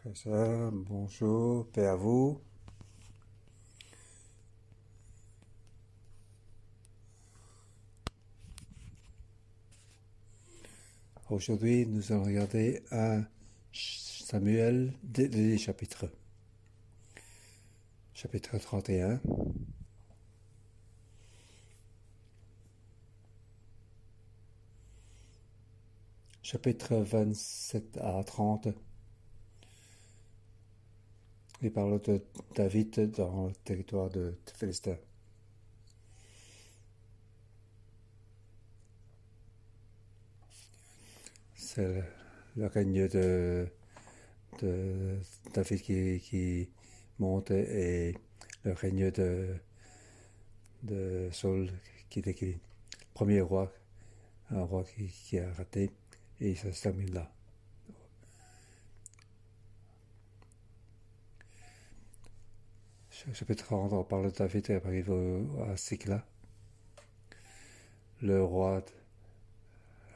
Frères et sœurs, bonjour, paix à vous. Aujourd'hui, nous allons regarder un Samuel, les chapitres. Chapitre 31. Chapitre 27 à 30. Il parle de David dans le territoire de Philistin. C'est le règne de David qui monte et le règne de Saul qui décline. Premier roi, un roi qui a raté, et ça se termine là. Chapitre 30, on parle de David et arrive à Sikla, le roi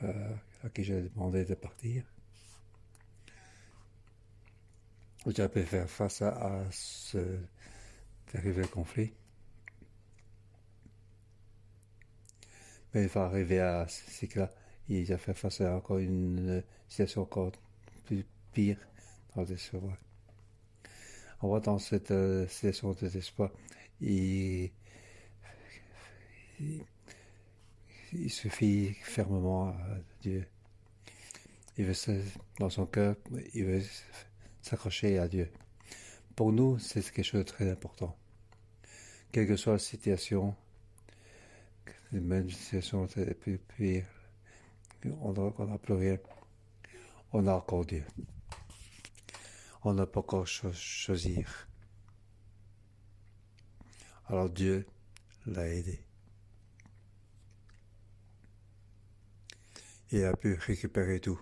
à qui j'ai demandé de partir. J'ai pu faire face à ce terrible conflit. Mais il va arriver à Sikla, il va faire face à encore une situation encore plus pire dans le désespoir. On voit dans cette situation de désespoir, il se fie fermement à Dieu. Il veut dans son cœur, il veut s'accrocher à Dieu. Pour nous, c'est quelque chose de très important. Quelle que soit la situation, même une situation plus pire, on n'a plus rien, on a encore Dieu. On n'a pas encore choisir. Alors Dieu l'a aidé. Il a pu récupérer tout.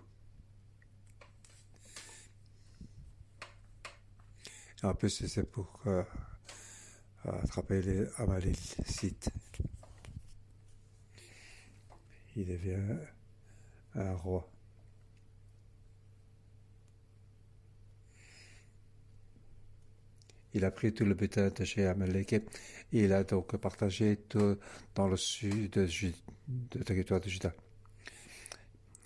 Et en plus, c'est pour attraper les Amalécites. Il devient un roi. Il a pris tout le butin de chez Amalek et il a donc partagé tout dans le sud du territoire de Juda.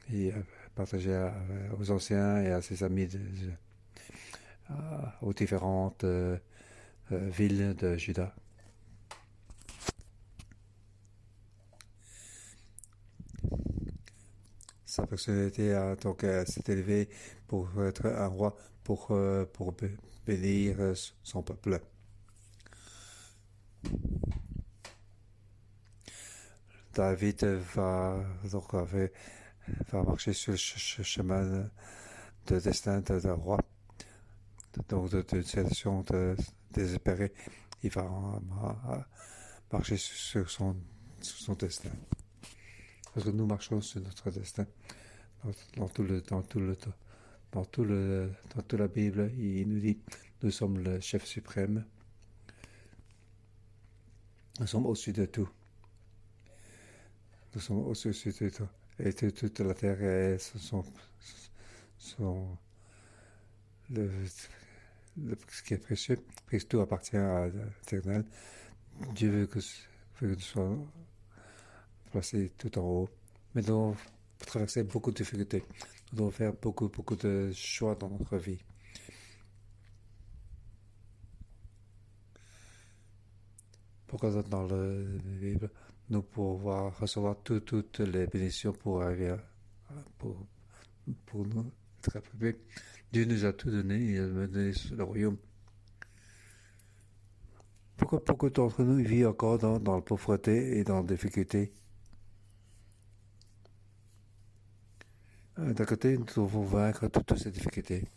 Il a partagé aux anciens et à ses amis aux différentes villes de Juda. Sa personnalité a donc s'est élevée pour être un roi, pour bénir son peuple. David va marcher sur le chemin de destin d'un roi, donc d'une situation désespérée. Il va marcher sur son destin. Parce que nous marchons sur notre destin dans toute la Bible, il nous dit nous sommes le chef suprême. Nous sommes au-dessus de tout. Nous sommes au-dessus de tout. Et toute la terre est ce qui est précieux, puisque tout appartient à l'Éternel. Dieu veut que nous soyons placés tout en haut. Mais nous devons traverser beaucoup de difficultés. Nous devons faire beaucoup de choix dans notre vie. Pourquoi dans la Bible, nous pouvons recevoir toutes les bénédictions pour arriver pour nous être appelés. Dieu nous a tout donné, il a donné le royaume. Pourquoi beaucoup d'entre nous vivent encore dans la pauvreté et dans la difficulté? D'un côté, nous devons vaincre toutes ces difficultés.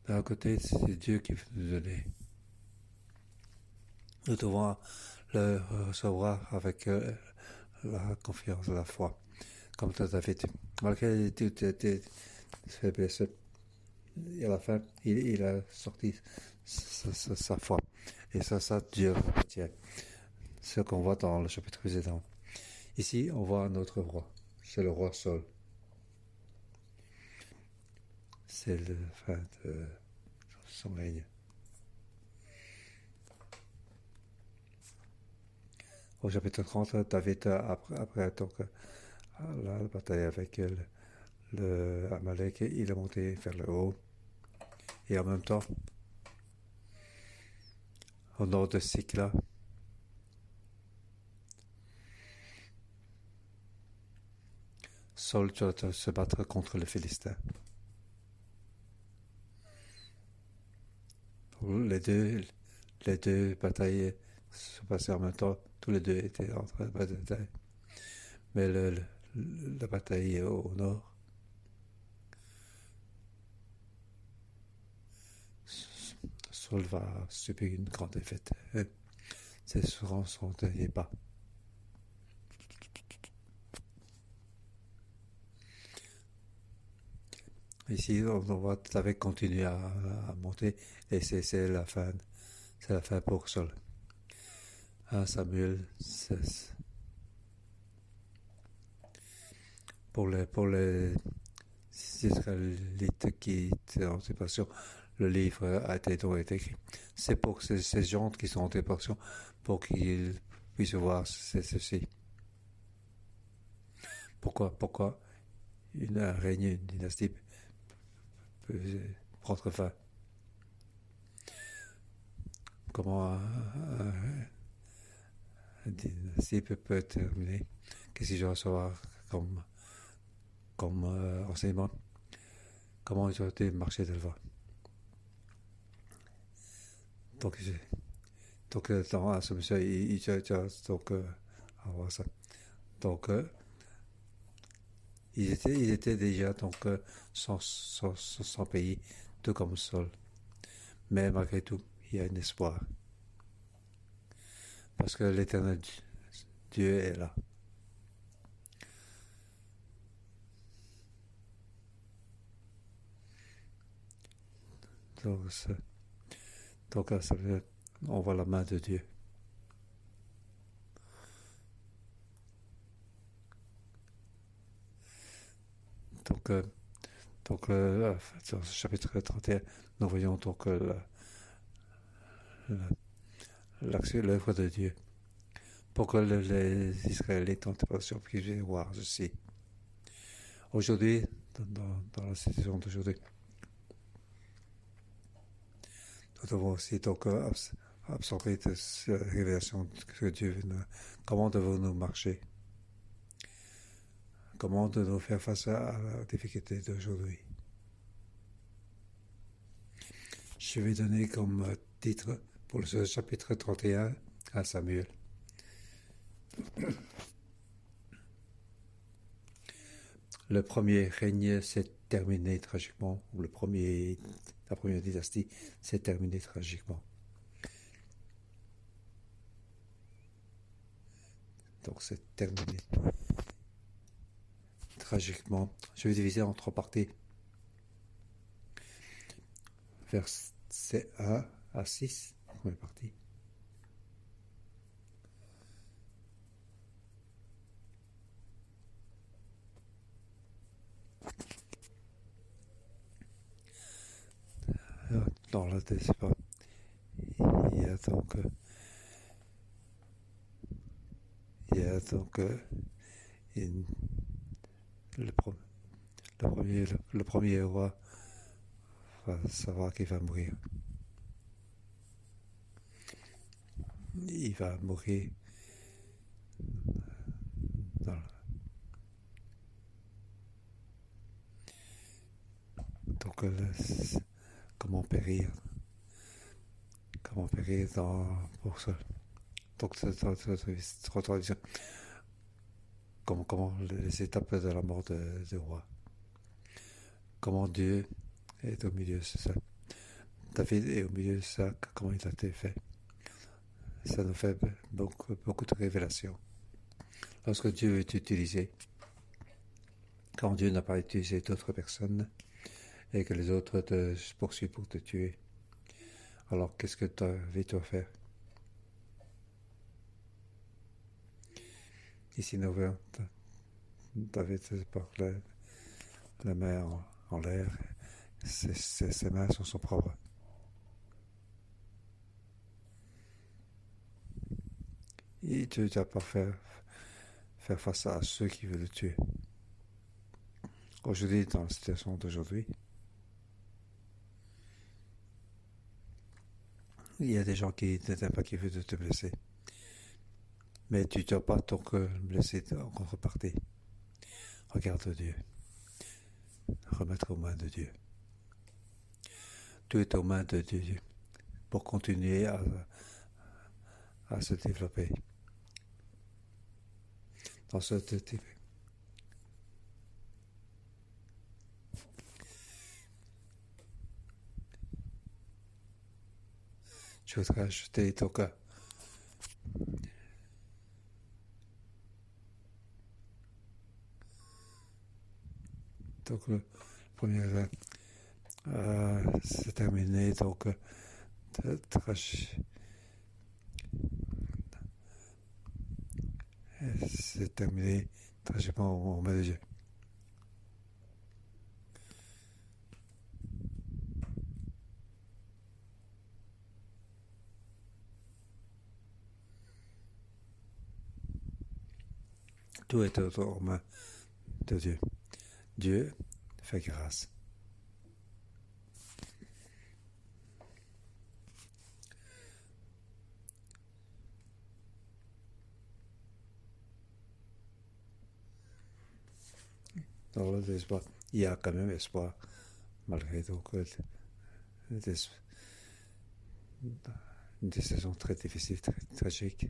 D'un côté, c'est Dieu qui veut nous donner. Nous devons le recevoir avec la confiance, la foi, comme David. Malgré toutes les faiblesses, et à la fin, il a sorti sa foi. Et ça Dieu retient. C'est ce qu'on voit dans le chapitre précédent. Ici, on voit un autre roi. C'est le roi Saul. c'est la fin de son règne. Au chapitre 30, David, après donc, la bataille avec le Amalek, il est monté vers le haut. Et en même temps, au nord de Sikla, Saul doit se battre contre les Philistins. Les deux batailles se passaient en même temps. Tous les deux étaient en train de batailler. Mais la bataille au nord, Saul va subir une grande défaite. C'est souvent son dernier pas. Ici, on voit David continuer à monter et c'est la fin. C'est la fin pour Saul. 1 Samuel 16. Pour les Israélites qui étaient en séparation, le livre a été écrit. C'est pour ces gens qui sont en séparation, pour qu'ils puissent voir ceci. Pourquoi un règne, une dynastie peut prendre fin? Comment une dynastie peut terminer? Qu'est-ce que je dois savoir comme enseignement? Comment je dois marcher de devant? Donc dans ce monsieur, il donc avoir ça. Donc ils étaient déjà donc sans pays, tout comme Saul. Mais malgré tout, il y a un espoir. Parce que l'éternel Dieu est là. Donc ça veut dire, on voit la main de Dieu. Donc dans ce chapitre 31, nous voyons donc l'œuvre de Dieu. Pour que les Israélites ont l'impression qu'ils viennent voir ceci. Aujourd'hui, dans la situation d'aujourd'hui, nous devons aussi donc absorber de cette révélation que Dieu veut nous. Comment devons-nous marcher? Comment devons-nous faire face à la difficulté d'aujourd'hui? Je vais donner comme titre pour ce chapitre 31 à Samuel. Le premier règne s'est terminé tragiquement, ou la première dynastie s'est terminée tragiquement. Donc c'est terminé tragiquement. Je vais diviser en 3 parties. Verset 1 à 6, première partie. Dans la deuxième partie, il y a donc le premier roi va savoir qu'il va mourir. Il va mourir donc comment périr pour ça. Donc c'est tradition. Comment les étapes de la mort du roi. Comment Dieu est au milieu de ça. David est au milieu de ça, comment il a été fait. Ça nous fait beaucoup de révélations. Lorsque Dieu est utilisé, quand Dieu n'a pas utilisé d'autres personnes et que les autres te poursuivent pour te tuer, alors qu'est-ce que David doit faire? Ici, nous voyons David porte la main en l'air Ses mains sont son propre. Et tu ne dois pas faire face à ceux qui veulent le tuer. Aujourd'hui, dans la situation d'aujourd'hui, il y a des gens qui ne t'aiment pas, qui veulent te blesser. Mais tu ne dois pas ton cœur blessé en contrepartie. Regarde Dieu. Remettre aux mains de Dieu. Tout est aux mains de Dieu pour continuer à se développer dans ce type. Je voudrais ajouter donc, le premier c'est terminé, donc c'est terminé tragiquement au main de Dieu. Tout est aux mains de Dieu. Dieu fait grâce. Dans l'espoir, il y a quand même espoir, malgré donc des saisons très difficiles, très tragiques.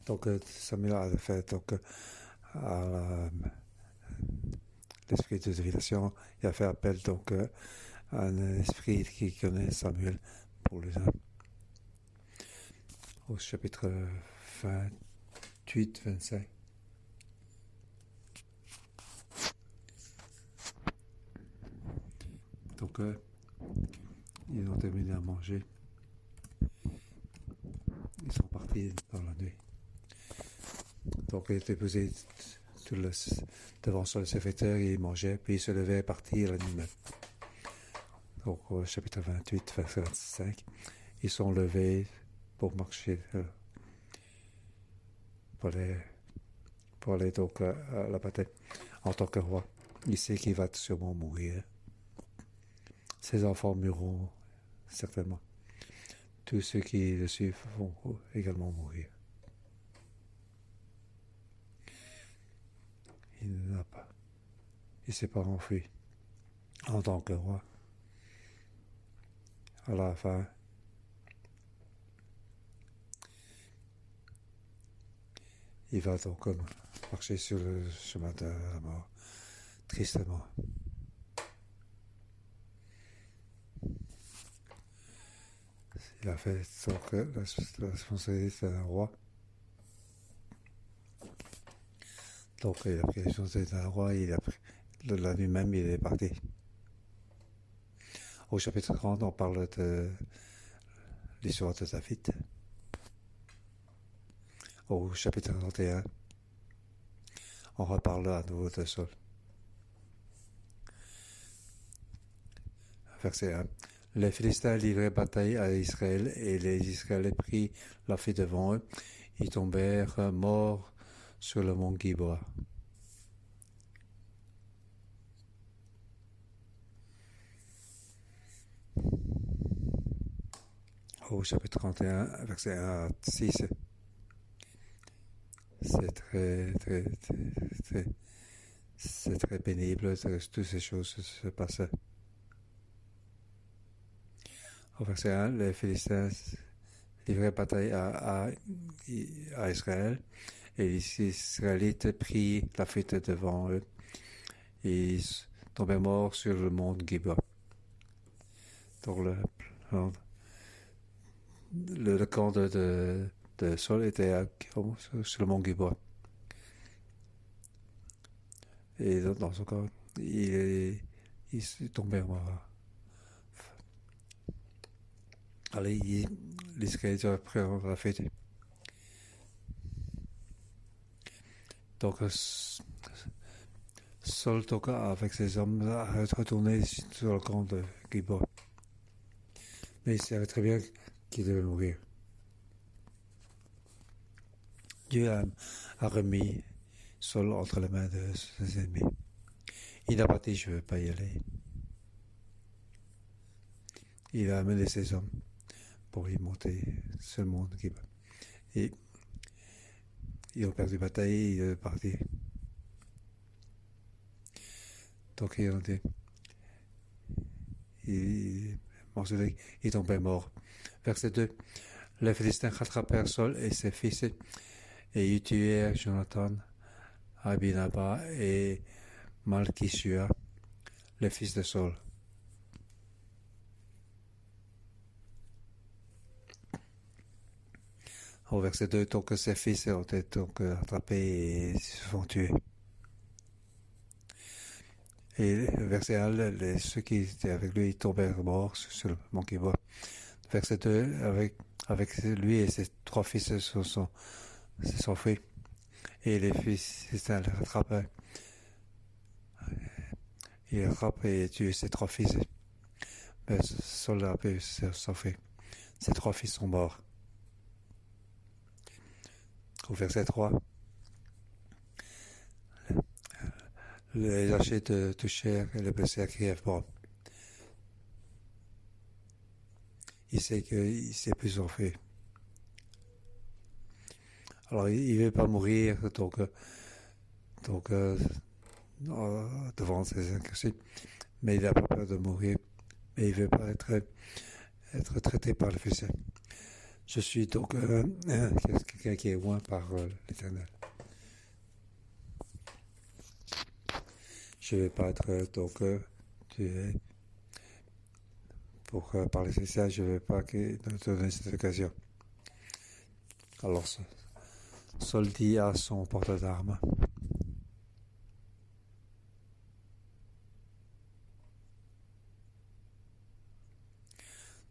Donc Samuel a fait donc, à l'esprit de divination, il a fait appel donc à un esprit qui connaît Samuel pour les hommes. Au chapitre 28-25. Donc ils ont terminé à manger. Ils sont partis dans la nuit. Donc il était posé devant son serviteur, il mangeait, puis il se levait et partit la nuit même. Donc au chapitre 28, verset 25, ils sont levés pour marcher pour aller donc à la bataille en tant que roi. Il sait qu'il va sûrement mourir. Ses enfants mourront certainement. Tous ceux qui le suivent vont également mourir. Il n'a pas. Il ne s'est pas enfui en tant que roi. À la fin, il va donc marcher sur le chemin de la mort, tristement. Il a fait donc la responsabilité d'un roi. Donc il a pris la responsabilité d'un roi, il a pris la nuit même, il est parti. Au chapitre 30, on parle de l'histoire de David. Au chapitre 31, on reparle à nouveau de Saul. Verset 1. Les Philistins livraient bataille à Israël et les Israéliens prirent la fuite devant eux. Ils tombèrent morts sur le mont Giboa. Au chapitre 31, verset 1 à 6, c'est très pénible, toutes ces choses se passaient. Au verset 1, les Philistins livraient bataille à Israël et les Israélites prirent la fuite devant eux. Ils tombaient morts sur le mont Gibeon. Donc le camp de Saul était sur le mont Gibeon. Et dans ce cas, il tombait mort. Allez, les Israélites ont pris la fuite. Donc, Saul, donc, avec ses hommes, a retourné sur le camp de Gibeon. Mais il savait très bien qu'il devait mourir. Dieu a remis Saul entre les mains de ses ennemis. Il n'a pas dit je ne veux pas y aller. Il a amené ses hommes pour y monter sur le monde Gibeon. Et ils ont perdu la bataille et il est parti. Donc il est tombé mort. Verset 2. Les Philistins rattrapèrent Saul et ses fils et ils tuèrent Jonathan, Abinaba et Malchishua, les fils de Saul. Au verset 2, donc ses fils ont été donc attrapés et se sont tués. Et verset 1, ceux qui étaient avec lui tombèrent morts sur le mont Gibeon. Verset 2, avec lui et ses 3 fils se sont enfuis. Et les fils les rattrapent. Il rattrape et tue ses 3 fils. Mais Saul a pu s'enfuir. Ses 3 fils sont morts. Au verset 3, les archers touchèrent et le blessèrent grièvement. Il sait qu'il ne s'est plus s'enfuir. Alors il ne veut pas mourir donc devant ses incursions, mais il n'a pas peur de mourir, mais il ne veut pas être traité par le Philistins. Je suis donc quelqu'un qui est loin par l'Éternel. Je ne vais pas être donc tué pour parler de ça. Je ne vais pas nous donner cette occasion. Alors Saul dit à son porteur d'armes.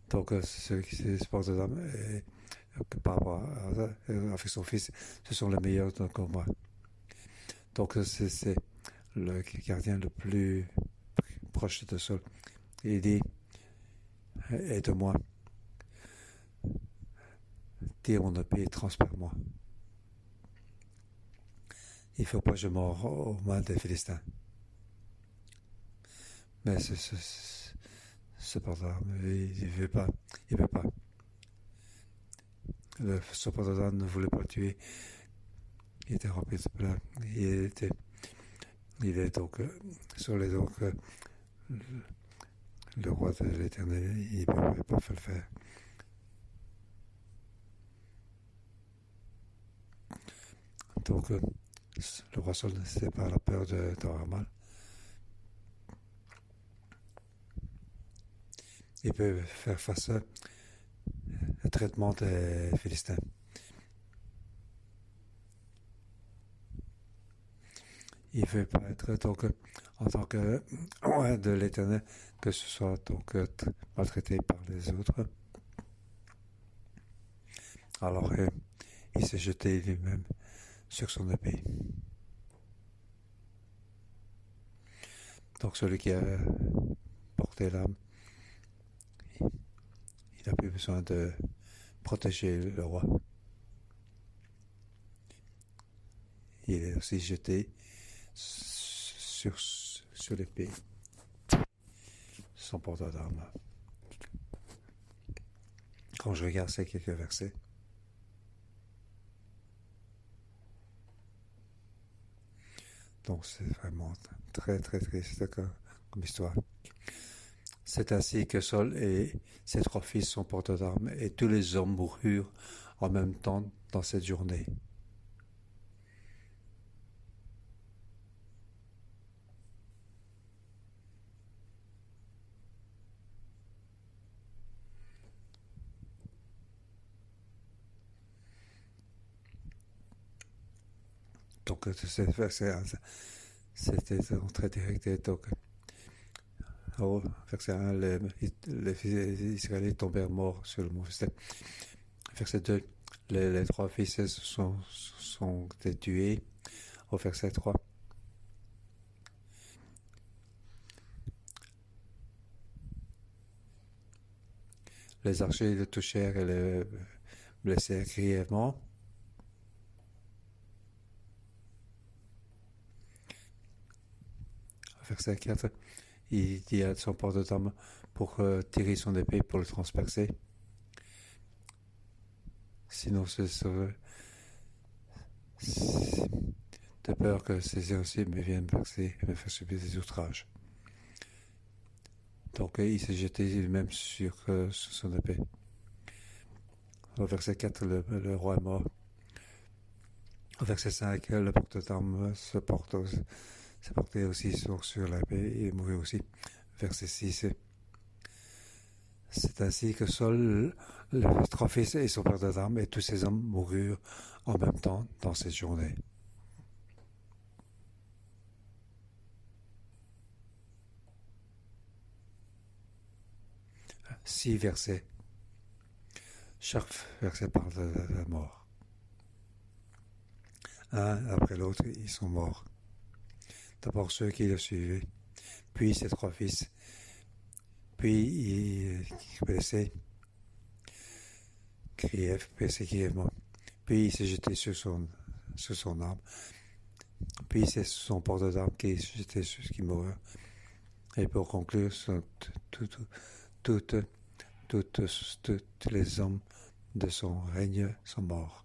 Donc ceux qui se portent d'armes par rapport à ça, avec son fils, ce sont les meilleurs dans le combat. Donc c'est le gardien le plus proche de Saul. Il dit aide-moi, tire mon épée et transperce-moi. Il ne faut pas que je meure aux mains des Philistins. Mais ce porteur, il ne veut pas. Il veut pas. Ce porteur ne voulait pas tuer. Il était rempli de pleurs. Il est donc sur les donc le roi de l'Éternel. Il ne pouvait pas le faire. Donc le roi Saul ne s'était pas la peur d'avoir mal. Il peut faire face au traitement des Philistins. Il ne veut pas être donc en tant que roi de l'Éternel, que ce soit donc maltraité par les autres. Alors il s'est jeté lui-même sur son épée. Donc celui qui a porté l'âme, il n'a plus besoin de protéger le roi. Il est aussi jeté sur l'épée, son porteur d'armes. Quand je regarde ces quelques versets, donc c'est vraiment très très triste comme histoire. C'est ainsi que Saul et ses 3 fils sont porteurs d'armes et tous les hommes moururent en même temps dans cette journée. Donc c'était très direct. Donc au verset 1, les Israélites tombèrent morts sur le mont Philistins. Verset 2, les 3 fils sont tués. au verset 3. Les archers le touchèrent et le blessèrent grièvement. Verset 4, il dit à son porte-armes pour tirer son épée pour le transpercer. Sinon, de peur que ces aussi me viennent percer et me faire subir des outrages. Donc, il s'est jeté lui-même sur son épée. Au verset 4, le roi est mort. Au verset 5, le porte-armes s'est porté aussi sur l'épée et mourut aussi. Verset 6, c'est ainsi que Saul, les 3 fils et son porte-armes et tous ces hommes moururent en même temps dans cette journée. 6 versets. Chaque verset parle de la mort. Un après l'autre, ils sont morts. D'abord ceux qui le suivaient, puis ses 3 fils, puis il blessé, criait grièvement, puis il s'est jeté sur son arme, puis c'est son porte-d'armes qui s'est jeté sur ce qui mourut. Et pour conclure, tous les hommes de son règne sont morts.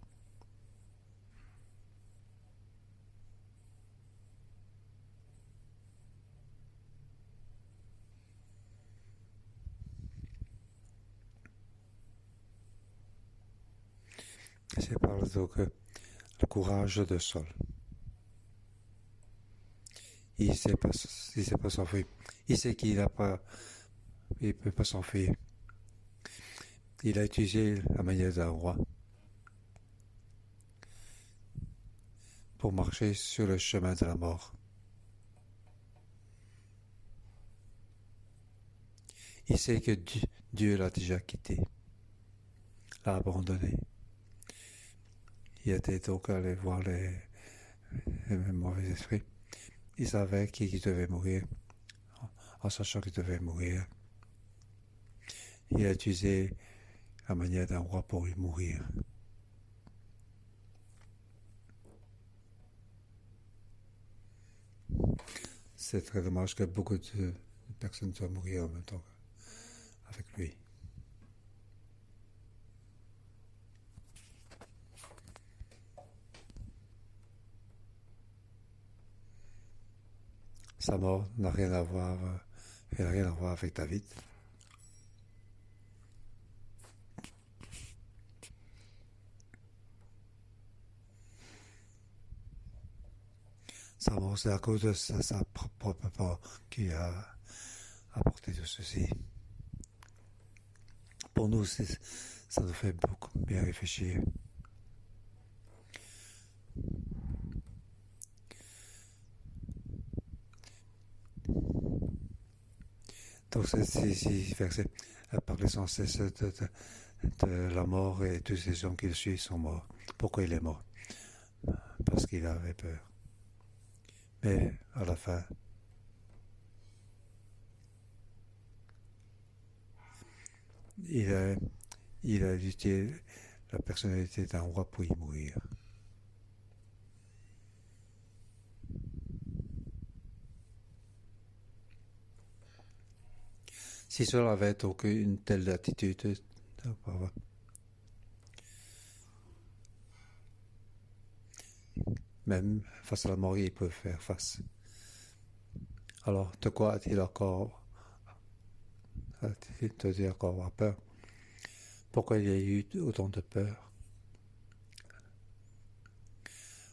C'est parle donc le courage de Saul. Il ne sait pas s'enfuir. Il sait qu'il ne peut pas s'enfuir. Il a utilisé la manière d'un roi pour marcher sur le chemin de la mort. Il sait que Dieu l'a déjà quitté, l'a abandonné. Il était donc allé voir les mauvais esprits. Il savait qu'il devait mourir, en sachant qu'il devait mourir. Il a utilisé la manière d'un roi pour y mourir. C'est très dommage que beaucoup de personnes soient mourir en même temps avec lui. Sa mort n'a rien à voir avec David. Sa mort, c'est à cause de sa propre part qui a apporté tout ceci. Pour nous, ça nous fait beaucoup bien réfléchir. Donc, ces versets parlent sans cesse de la mort et tous ces gens qui le suivent sont morts. Pourquoi il est mort? Parce qu'il avait peur. Mais à la fin, il a utilisé la personnalité d'un roi pour y mourir. Si Saul avait donc une telle attitude, même face à la mort, il peut faire face. Alors, de quoi a-t-il encore avoir peur? Pourquoi il y a eu autant de peur?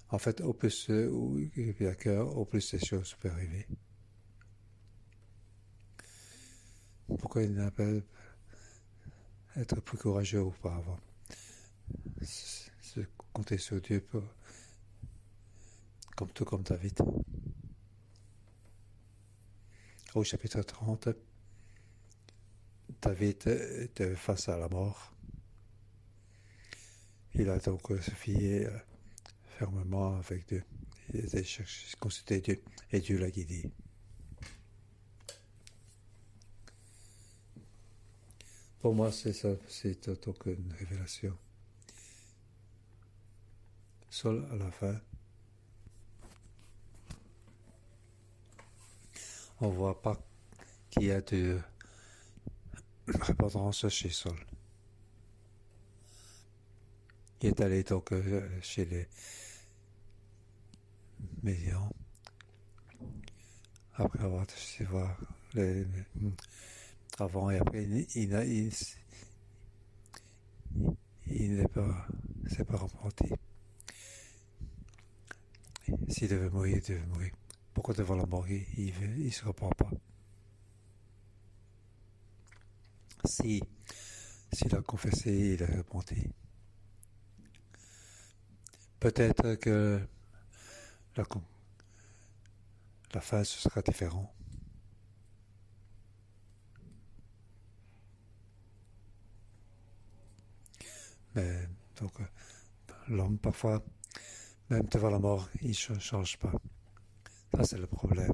En fait, au plus il y a cœur, au plus ces choses peuvent arriver. Pourquoi il n'a pas être plus courageux auparavant? Se compter sur Dieu comme David. Au chapitre 30, David était face à la mort. Il a donc se fié fermement avec Dieu. était consulté Dieu et Dieu l'a guidé. Pour moi, c'est ça, c'est donc une révélation. Seul à la fin, on voit pas qu'il y a de repentance chez Saul. Il est allé donc chez les médians après avoir été voir avant et après il n'est pas s'est pas repenti. S'il devait mourir, il devait mourir. Pourquoi devant la mort il se repent pas? S'il a confessé, il a repenti. Peut-être que la fin ce sera différent. Mais donc l'homme parfois, même devant la mort, il ne change pas. Ça c'est le problème.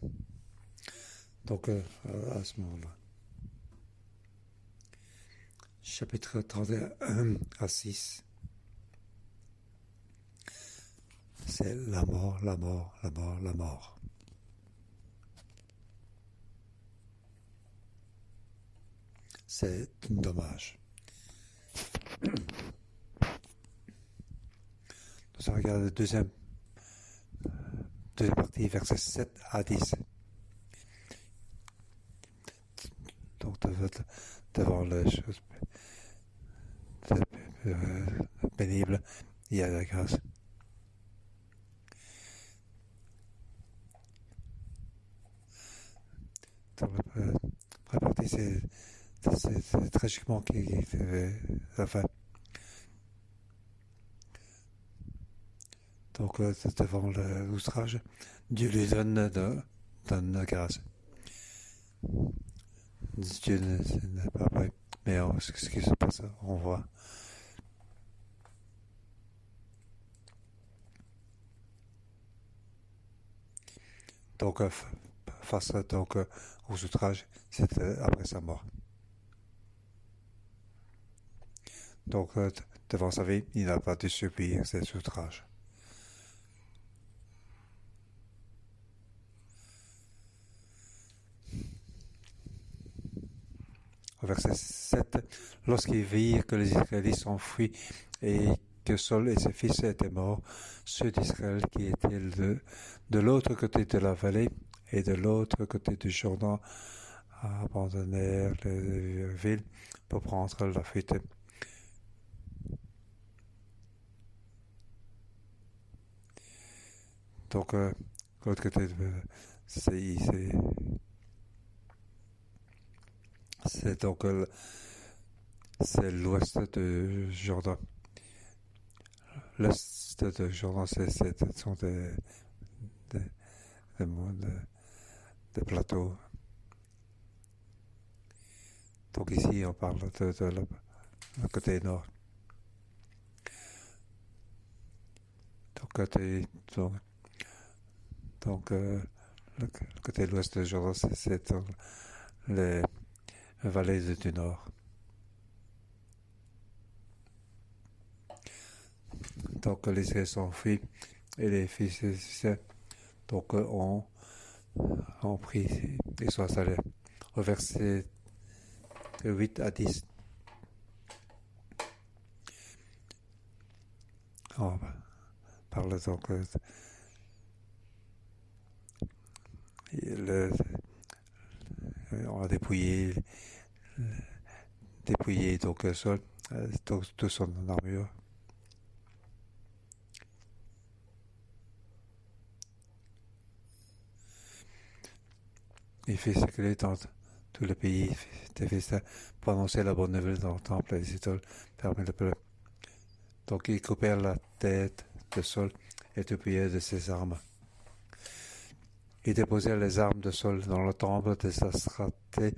Donc à ce moment-là. Chapitre 31 à 6. C'est la mort, la mort, la mort, la mort. C'est dommage. Nous allons regarder la deuxième partie, versets 7 à 10. Donc devant les choses pénibles, il y a la grâce. Donc la partie, c'est tragiquement qui fait la fin. Donc devant l'outrage, Dieu lui donne la grâce. Dieu n'est pas prêt. Mais ce qui se passe, on voit. Donc, face donc, aux outrages, c'était après sa mort. Donc, devant sa vie, il n'a pas dû subir ces outrages. Au verset 7, lorsqu'ils virent que les Israélites s'enfuient et que Saul et ses fils étaient morts, ceux d'Israël qui étaient de l'autre côté de la vallée et de l'autre côté du Jourdain abandonnèrent les villes pour prendre la fuite. Donc, l'autre côté, c'est donc c'est l'ouest de Jourdain. L'est de Jourdain, ce sont des plateaux. Donc ici, on parle de le côté nord. Donc le côté l'ouest de Jourdain, c'est les vallées du nord. Donc les Israéliens s'enfuient et les fils d'Israël donc ont pris et sont installés. Au verset 8 à 10. On parle donc on a dépouillé donc Saul, tout son armure. Il fait circuler dans tout le pays des festins pour annoncer la bonne nouvelle dans le temple et les idoles fermés le peuple. Donc ils coupèrent la tête de Saul et dépouillèrent de ses armes. Ils déposèrent les armes de Saul dans le temple des Astraté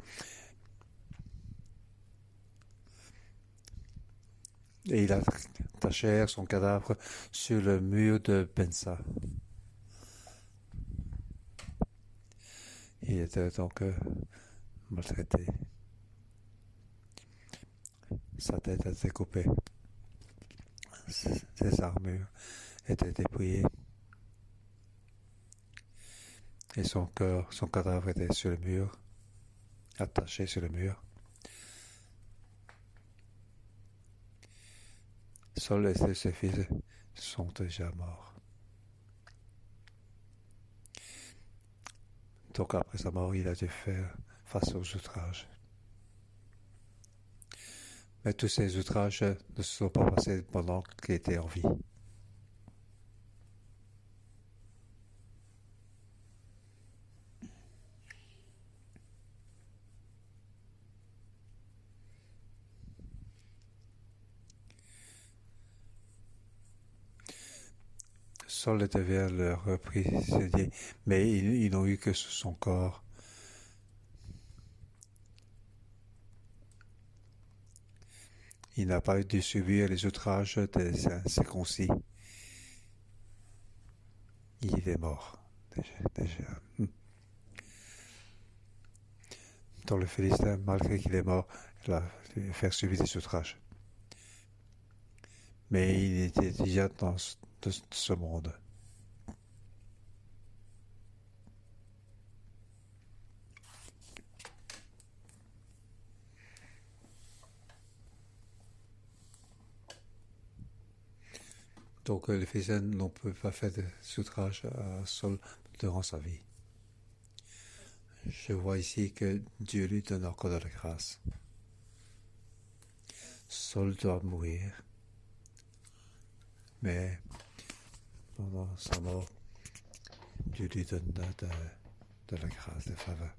et ils attachèrent son cadavre sur le mur de Bensa. Il était donc maltraité. Sa tête était coupée. Ses armures étaient dépouillées. Et son cadavre était sur le mur, attaché sur le mur. Saul et ses fils sont déjà morts. Donc après sa mort, il a dû faire face aux outrages. Mais tous ces outrages ne se sont pas passés pendant qu'il était en vie. Saul devient leur prisonnier, mais ils n'ont eu que son corps. Il n'a pas dû subir les outrages des incirconcis. Il est mort déjà. Dans le Philistin, malgré qu'il est mort, il a fait subir des outrages. Mais il était déjà dans ce monde. Donc les Philistins n'ont pas fait de outrages à Saul durant sa vie. Je vois ici que Dieu lui donne encore de la grâce. Saul doit mourir, mais pendant sa mort, Dieu lui donne de la grâce, de faveur.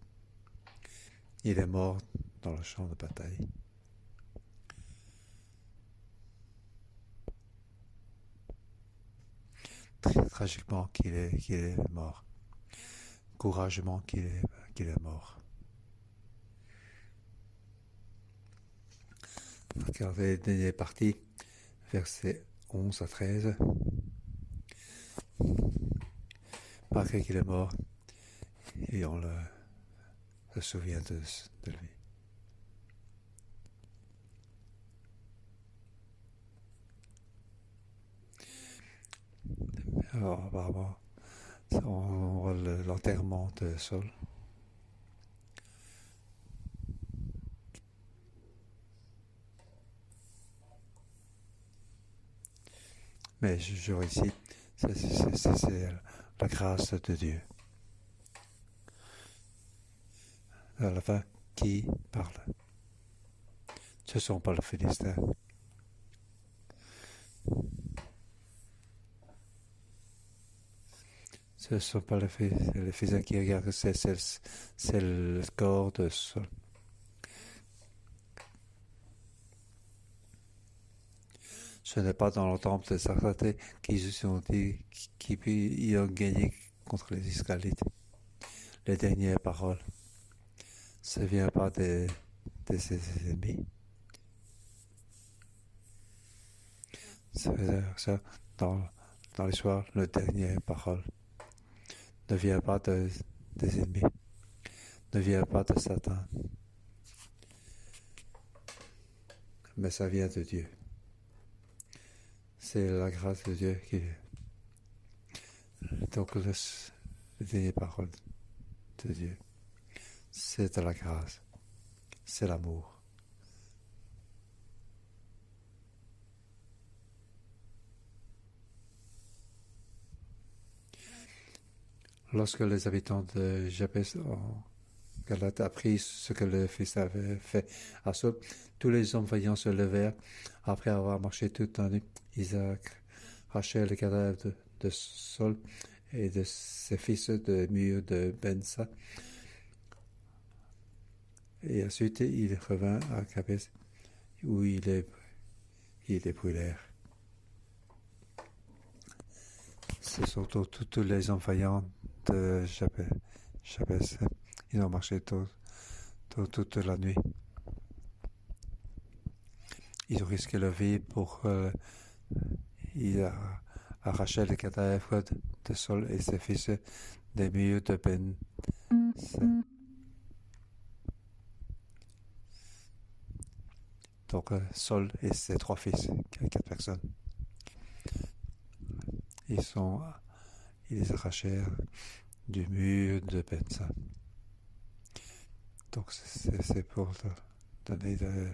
Il est mort dans le champ de bataille. Tragiquement qu'il est mort. Courageusement qu'il est mort. Regardez les dernières parties, versets 11 à 13. Malgré qu'il est mort, et on se souvient de lui. Alors, apparemment, on voit l'enterrement de Saul. Mais je vois ici, c'est la grâce de Dieu. À la fin, qui parle? Ce ne sont pas les Philistins. Ce ne sont pas les Philistins qui regardent, c'est le corps de Saul. Ce n'est pas dans le temple de sacralité qu'ils ont dit qu'ils ont gagné contre les Israélites. Les dernières paroles. Ça ne vient pas de ses ennemis. Ça, dans l'histoire, la dernière parole ne vient pas des ennemis, ne vient pas de Satan, mais ça vient de Dieu. C'est la grâce de Dieu qui est. Donc, la dernière parole de Dieu, c'est de la grâce, c'est l'amour. Lorsque les habitants de Jabès en Galate apprirent ce que le Fils avait fait à Saul, tous les hommes vaillants se levèrent. Après avoir marché toute la nuit, Isaac rachait le cadavre de Saul et de ses fils de Mur de Bensa. Et ensuite, il revint à Jabès, où il les brûlèrent. Ce sont tous les hommes vaillants de Jabès. Ils ont marché toute la nuit. Ils ont risqué leur vie pour arracher le cadavre de Saul et ses fils des milieux de C'est- Donc, Saul et ses trois fils, quatre personnes, ils sont, ils les arrachèrent du mur de Pensa. Donc, c'est pour donner de,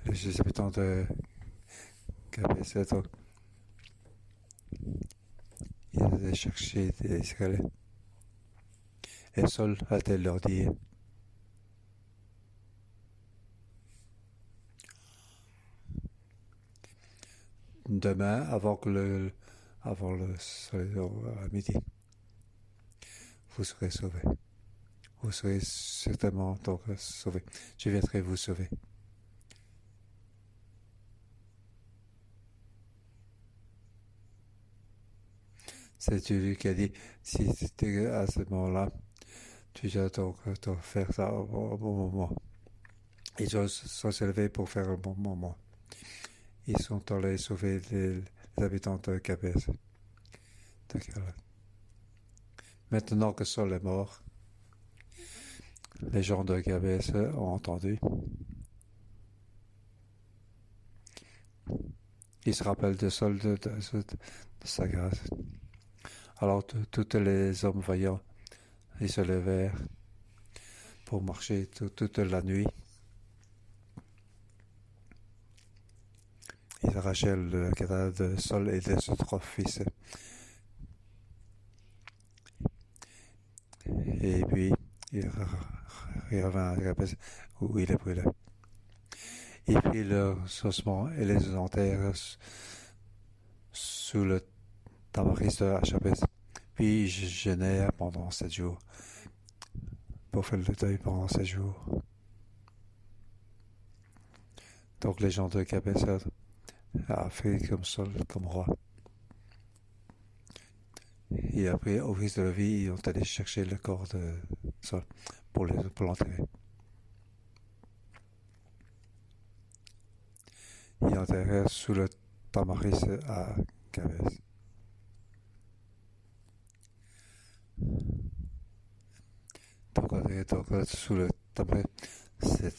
les habitants de Kabesa. Donc, ils allaient chercher des Israéliens. Et Saul a-t-elle leur dit, demain, avant le soleil à midi, vous serez sauvés. Vous serez certainement donc sauvés. Je viendrai vous sauver. C'est lui qui a dit, si c'était à ce moment-là, tu dois donc faire ça au bon moment. Ils sont élevés pour faire un bon moment. Ils sont allés sauver les habitants de Cabez. Maintenant que Saul est mort, les gens de Cabez ont entendu. Ils se rappellent de Saul, de sa grâce. Alors tous les hommes vaillants, ils se levèrent pour marcher toute la nuit. Ils arrachèrent le cadavre de Saul et de ses trois fils. Et puis, il revint à Gabès où il est brûlé. Ils prirent leurs ossements et les enterrèrent sous le tamaris de Jabès. Puis ils jeûnèrent pendant 7 jours pour faire le deuil pendant 7 jours. Donc les gens de Gabès a fait comme Saul, comme roi. Et après, au fils de la vie, ils ont allé chercher le corps de Saul pour l'enterrer. Ils l'enterrèrent sous le tamaris à Gabès. Donc sous le tamaris, c'est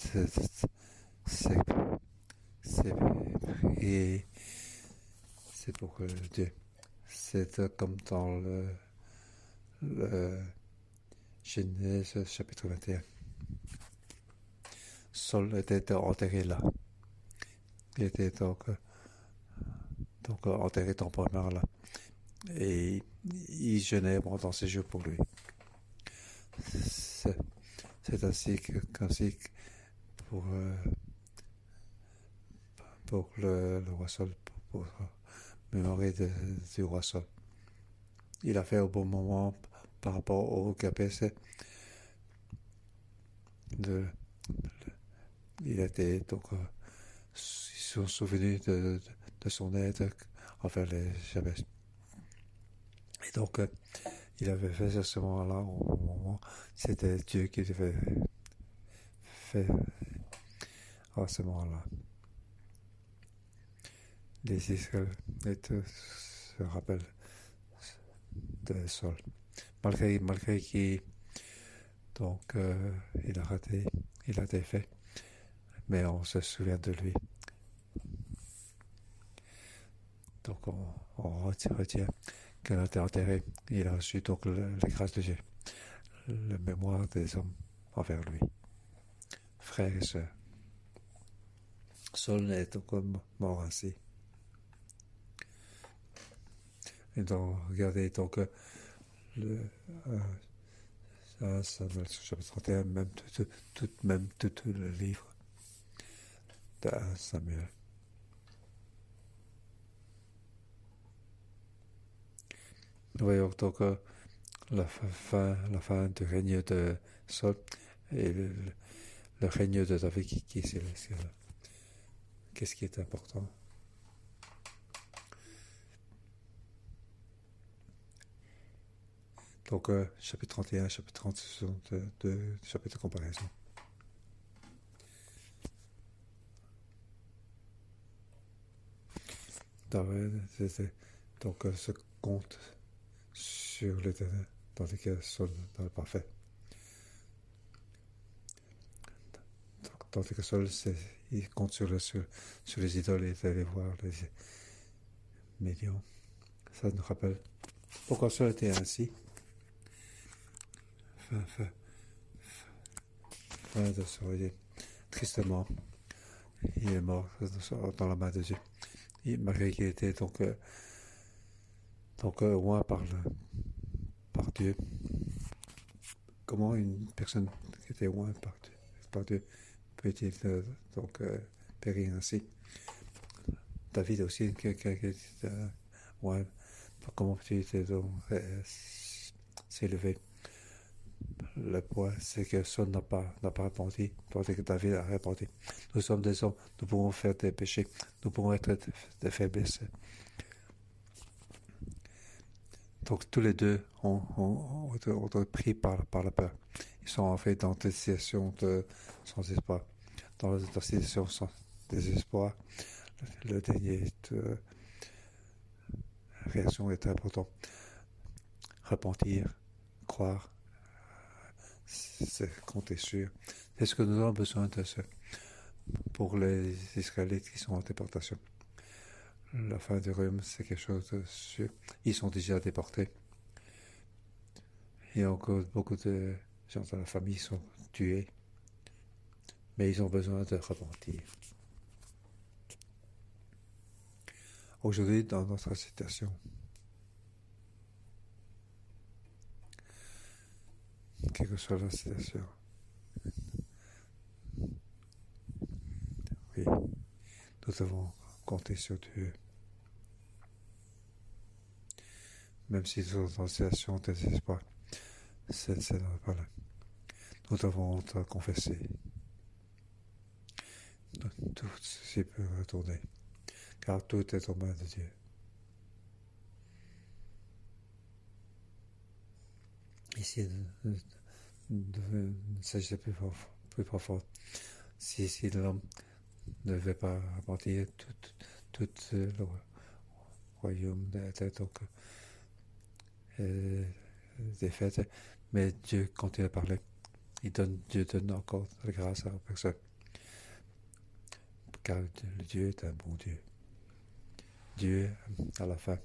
et c'est pour Dieu. C'est comme dans le Genèse chapitre 21. Saul était enterré là. Il était donc enterré temporairement là. Et il jeûnait pendant ces jours pour lui. C'est ainsi pour, pour le roi Saul, pour mémorer du roi Saul. Il a fait au bon moment par rapport au KPC. Il était donc ils sont souvenus de son aide envers les Jabès. Et donc il avait fait à ce moment-là, au moment, c'était Dieu qui devait faire à ce moment-là. Les Israélites se rappellent de Saul. Malgré qu'il donc il a raté, il a été fait, mais on se souvient de lui. Donc on retient qu'il a été enterré. Il a reçu donc la grâce de Dieu, la mémoire des hommes envers lui. Frères et sœurs, Saul est donc mort ainsi. Et donc, regardez donc le Samuel chapitre 31, même tout le livre de Samuel. Nous voyons donc la fin du règne de Saul et le règne de David qui c'est là. Qu'est-ce qui est important? Donc, chapitre 31, chapitre 30, ce sont deux chapitres de comparaison. Donc, ce compte sur l'Éternel, tandis que Saul dans le parfait. Tandis que Saul, il compte sur les idoles et d'aller voir les millions. Ça nous rappelle pourquoi Saul était ainsi. Fin de soirée, tristement, il est mort dans la main de Dieu. Malgré qu'il était donc loin par Dieu. Comment une personne qui était loin par Dieu peut-il donc périr ainsi? David aussi, quelqu'un qui était loin. Comment peut-il donc s'élever? Le point, c'est que Saul n'a pas répondu, tandis que David a répondu. Nous sommes des hommes, nous pouvons faire des péchés, nous pouvons être des faiblesses. Donc tous les deux ont été pris par la peur. Ils sont en fait dans des situations sans espoir. Dans des situations sans désespoir, le dernier réaction est importante. Repentir, croire, c'est compter sûr. C'est ce que nous avons besoin de ça pour les Israélites qui sont en déportation. La fin du royaume, c'est quelque chose de sûr. Ils sont déjà déportés. Il y a encore beaucoup de gens dans la famille qui sont tués. Mais ils ont besoin de repentir. Aujourd'hui, dans notre situation, quelle que soit la situation, oui, nous devons compter sur Dieu. Même si nous sommes dans une situation de désespoir, c'est pas là. Nous devons te confesser. Tout ceci peut retourner, car tout est aux mains de Dieu. Ici, ne s'agit plus profond. Si l'homme ne veut pas repentir, tout le royaume était donc défaite. Mais Dieu continue à parler. Dieu donne encore la grâce à la personne. Car Dieu est un bon Dieu. Dieu, à la fin,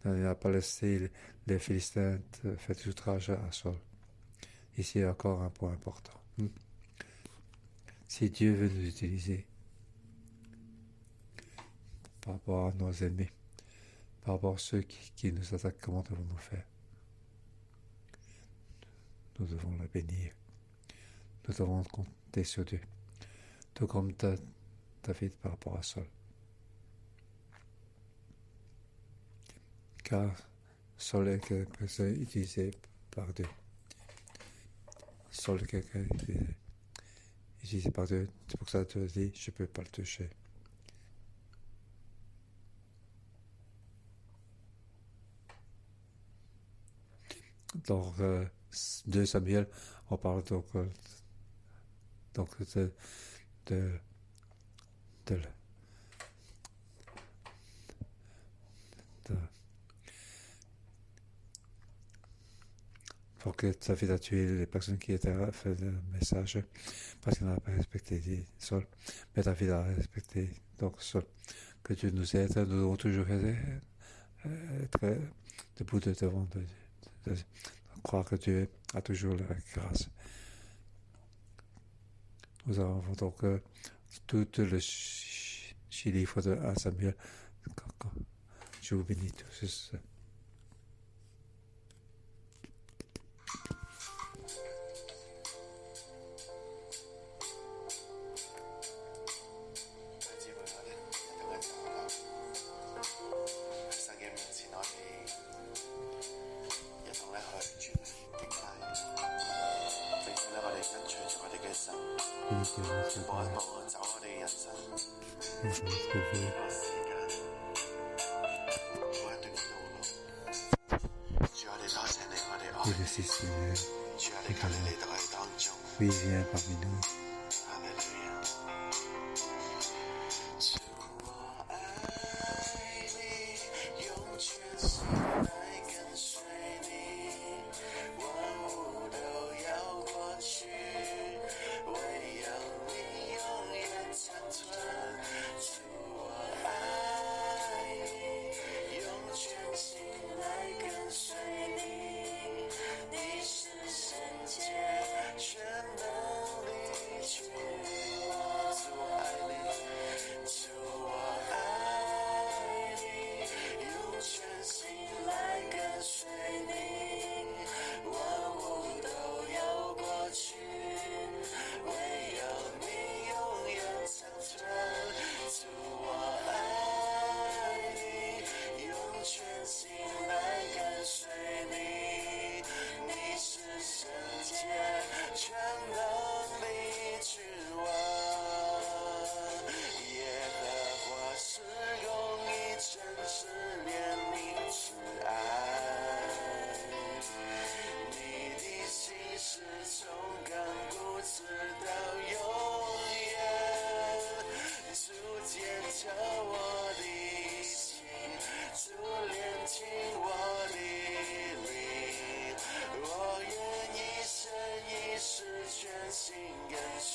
il n'a pas laissé les Philistins faire du outrage à Saul. Ici, encore un point important. Si Dieu veut nous utiliser par rapport à nos ennemis, par rapport à ceux qui nous attaquent, comment devons-nous faire? Nous devons la bénir. Nous devons compter sur Dieu. Tout comme David par rapport à Saul. Car Saul est quelqu'un utilisé par Dieu. Saul est quelqu'un utilisé par Dieu. C'est pour ça que Dieu dit, je ne peux pas le toucher. Dans 2 Samuel, on parle donc pour que David a tué les personnes qui étaient fait le message parce qu'il n'a pas respecté Saul. Mais David a respecté donc Saul. Que Dieu nous aide, nous devons toujours être debout devant de croire que Dieu a toujours la grâce. Nous avons donc tout le livre de 1 Samuel. Je vous bénis tous. Et le Seigneur,主啊，你今日嚟到我哋當中， oui, viens parmi nous. 哈利路亞。主，我愛你，用全心來跟隨你，萬物都要過去，唯有你永遠長存。主，我愛你，用全心來跟隨你，你是聖潔，全能力去我。主，我愛你，主，我愛你，用全心來跟隨你，萬物都要過去，唯有你永遠長存。主，我愛你，用全心來跟隨你，你是聖潔，全能力君王。耶和華是公義，真實憐憫慈愛，你的心是從亙古直到永遠。主堅固我的心，主煉淨我的靈，我願一生一世全心跟隨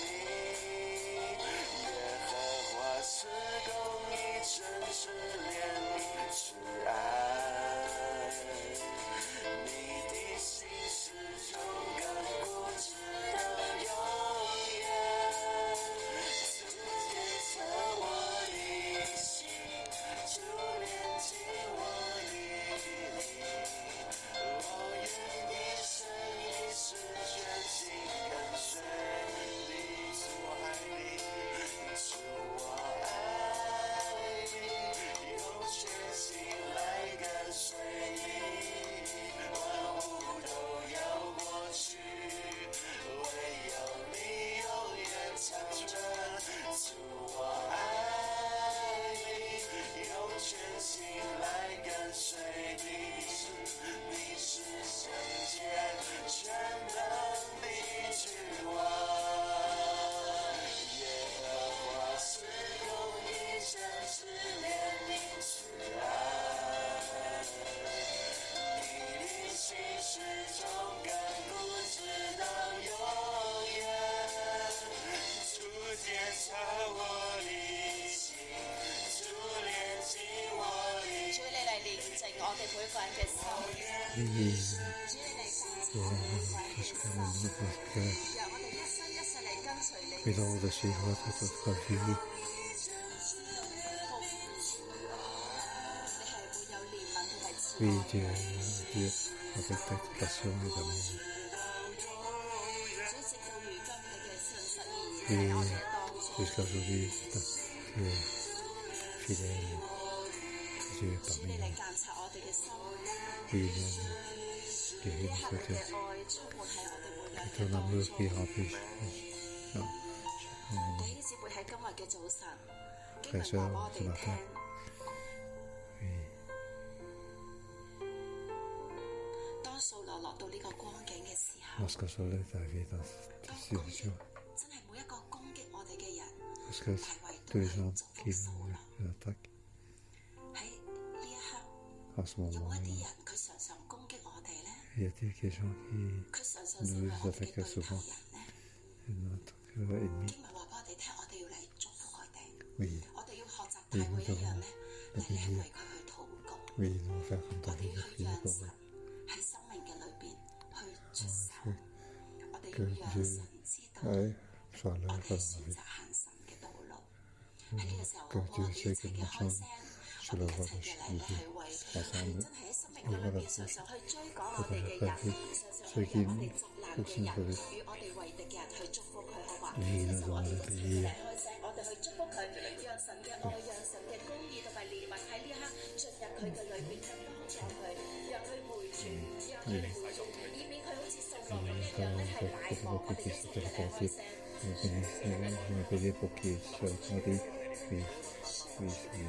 你。耶和華是公義，真實憐憫慈愛，你的心是從亙古直到永遠。主堅固我的心，主煉淨我的靈，我願一生一世全心跟隨你。主，我愛你，主，我愛你，用全心來跟隨你，萬物都要過去，唯有你永遠長存。主，我愛你，用全心來跟隨你，你是聖潔，全能力君王。耶和華是公義，真實憐憫慈愛，你的心是從亙古直到永遠。主堅固我的心，主煉淨我的主你嚟煉淨我哋每個人嘅心， Oui, 主你嚟監察 voilà, 我哋每個人 parce 嘅 que 心， nous, parce que 讓我哋一生一世嚟跟隨你。 nous allons suivre toute notre vie. 你係會有憐憫同埋慈 Oui, 愛。 Dieu, avec ta passion et d'amour. 主直到如今，你嘅信實仍 Oui, 然喺我哋嘅當中。 jusqu'à aujourd'hui, tu es fidèle. Tu es 主 parmi 你嚟 nous. 監察我哋嘅心， Oui, viens guérir 你 nos 係你 cœurs. 嘅愛充滿喺我哋每個人 Ton 嘅當 amour 中。 qui remplit non, 弟兄姊妹喺今日嘅早晨，經 frères 文話 sœurs 俾 ce 我哋 matin. 聽。 Oui, 當掃羅落到呢個光景嘅時候， lorsque Saul est arrivé dans cette 當攻擊 situation, 真係每一個攻擊我哋嘅人， parce que 大衛 tous 都 les 係 gens 祝 qui 福掃羅。 nous attaquent 喺呢一刻， en ce 有 moment, 冇一啲人佢常常攻擊我哋呢？ y a-t-il des gens qui 佢常常成為我哋嘅對頭人呢？ est notre ennemi? 經文話俾我哋聽，我哋要嚟祝福佢哋， Oui, 我哋要學習大衛一樣呢，嚟為佢去禱告， oui, nous allons faire comme 我 David 哋 a 要 prié 讓 pour 神 eux. 喺生命嘅裏邊去出手， Oui, 我哋 que 要讓 Dieu 神知道。 ouais, soit 我 là 哋 dans 係選 la vie. 擇行神嘅道路。喺呢個時候， Que 我 Dieu 哋一 sait 齊 que 嘅 nous 開 sommes 聲， sur 我 le 哋一 voie 齊 de 嘅嚟 Dieu. 係為係 Ensemble, 真係喺生命嘅裏邊常常去追趕我哋嘅人，常常去讓我哋責難嘅人，與我哋為敵嘅人去祝福佢，好嘛？呢個時候我哋一齊嘅嚟開聲，我哋去祝福佢，讓神嘅愛、讓神嘅公義同埋憐憫喺呢一刻進入佢嘅裏邊，去幫助佢，讓佢回轉，讓佢回轉，以免佢好似掃羅咁一樣咧係敗亡。我哋一齊嘅嚟開聲。 Je vais prier pour qu'il soit accordé. Oui, oui, oui.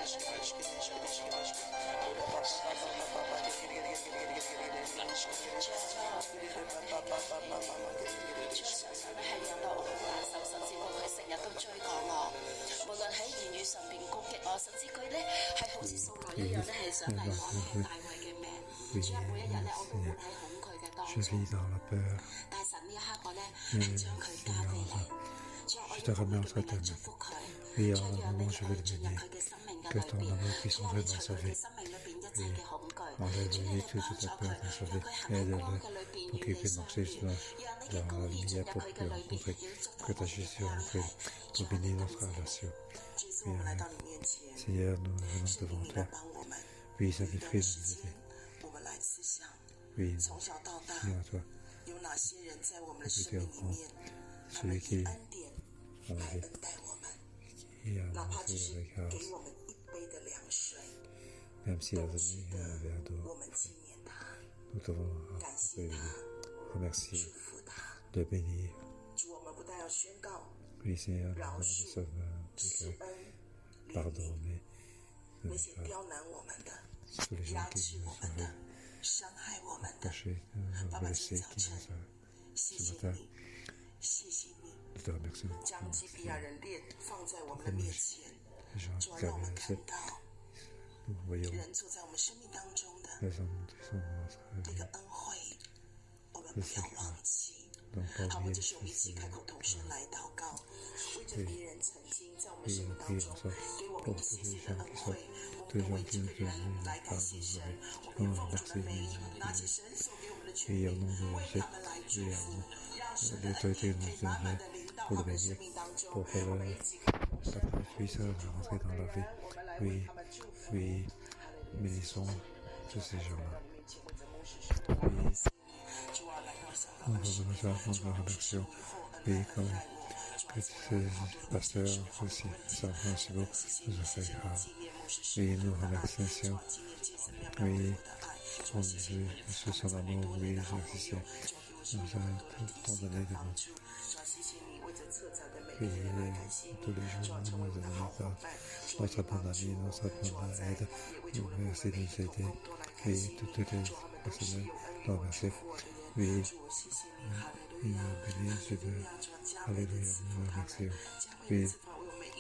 係讓到我好難受，甚至乎佢成日都追趕我，無論喺言語上邊攻擊我，甚至佢咧係好似掃羅一樣咧，係想嚟攞大衛嘅命。主啊，每一日咧，我都活喺恐懼嘅當中。但係神呢一刻我咧係將佢交俾你。主啊，我要用你嚟祝福佢，再讓你可以進入佢嘅生命嘅裏邊，除去佢生命裏邊一切嘅恐懼。主啊，你幫助佢，讓佢行喺光嘅裏邊，與你相遇，讓你嘅公義進入佢嘅裏邊，要祝福我哋嘅家庭。主啊，你感謝你。主是我們來到你面前，聖靈你來幫我們。這段時間，我們來思想，從小到大，有哪些人在我們的生命裡面，他們以恩典來恩待我們，哪怕只是給我們一杯的涼水，都值得我們紀念他，感謝他，祝福他。主，我們不但要宣告饒恕、施恩、憐憫，那些刁難我們的、壓制我們的、傷害我們的，爸爸，今早晨，謝謝你，謝謝你，將基比亞人列放在我們的面前，主啊，讓我們看到人坐在我們生命當中的這個恩惠，我們不要忘記。好，我們就是我們一起開口同聲來禱告，為着別人曾經在我們生命當中給我們一些些的恩惠，我們為這個人來感謝神，我們放着我們的眉，拿起神所給我們的權柄，為他們來祝福，讓神的恩典可以慢慢的臨到他們的生命當中，我們一起開口聲來為他們祝福，哈利路亞，就是這樣。我們是remercions et comme que ces pasteurs aussi, San Francisco nous a fait grâce. Oui, nous remercions, Seigneur. Oui, on dit sur son amour, oui, Seigneur, nous a tant donné de nous. Oui, tous les jours, nous avons notre bonne amie, notre bonne aide. Nous merci de nous aider. Oui, toutes les personnes, nous remercions. Oui, béni Dieu de Alléluia, nous remercions. Oui,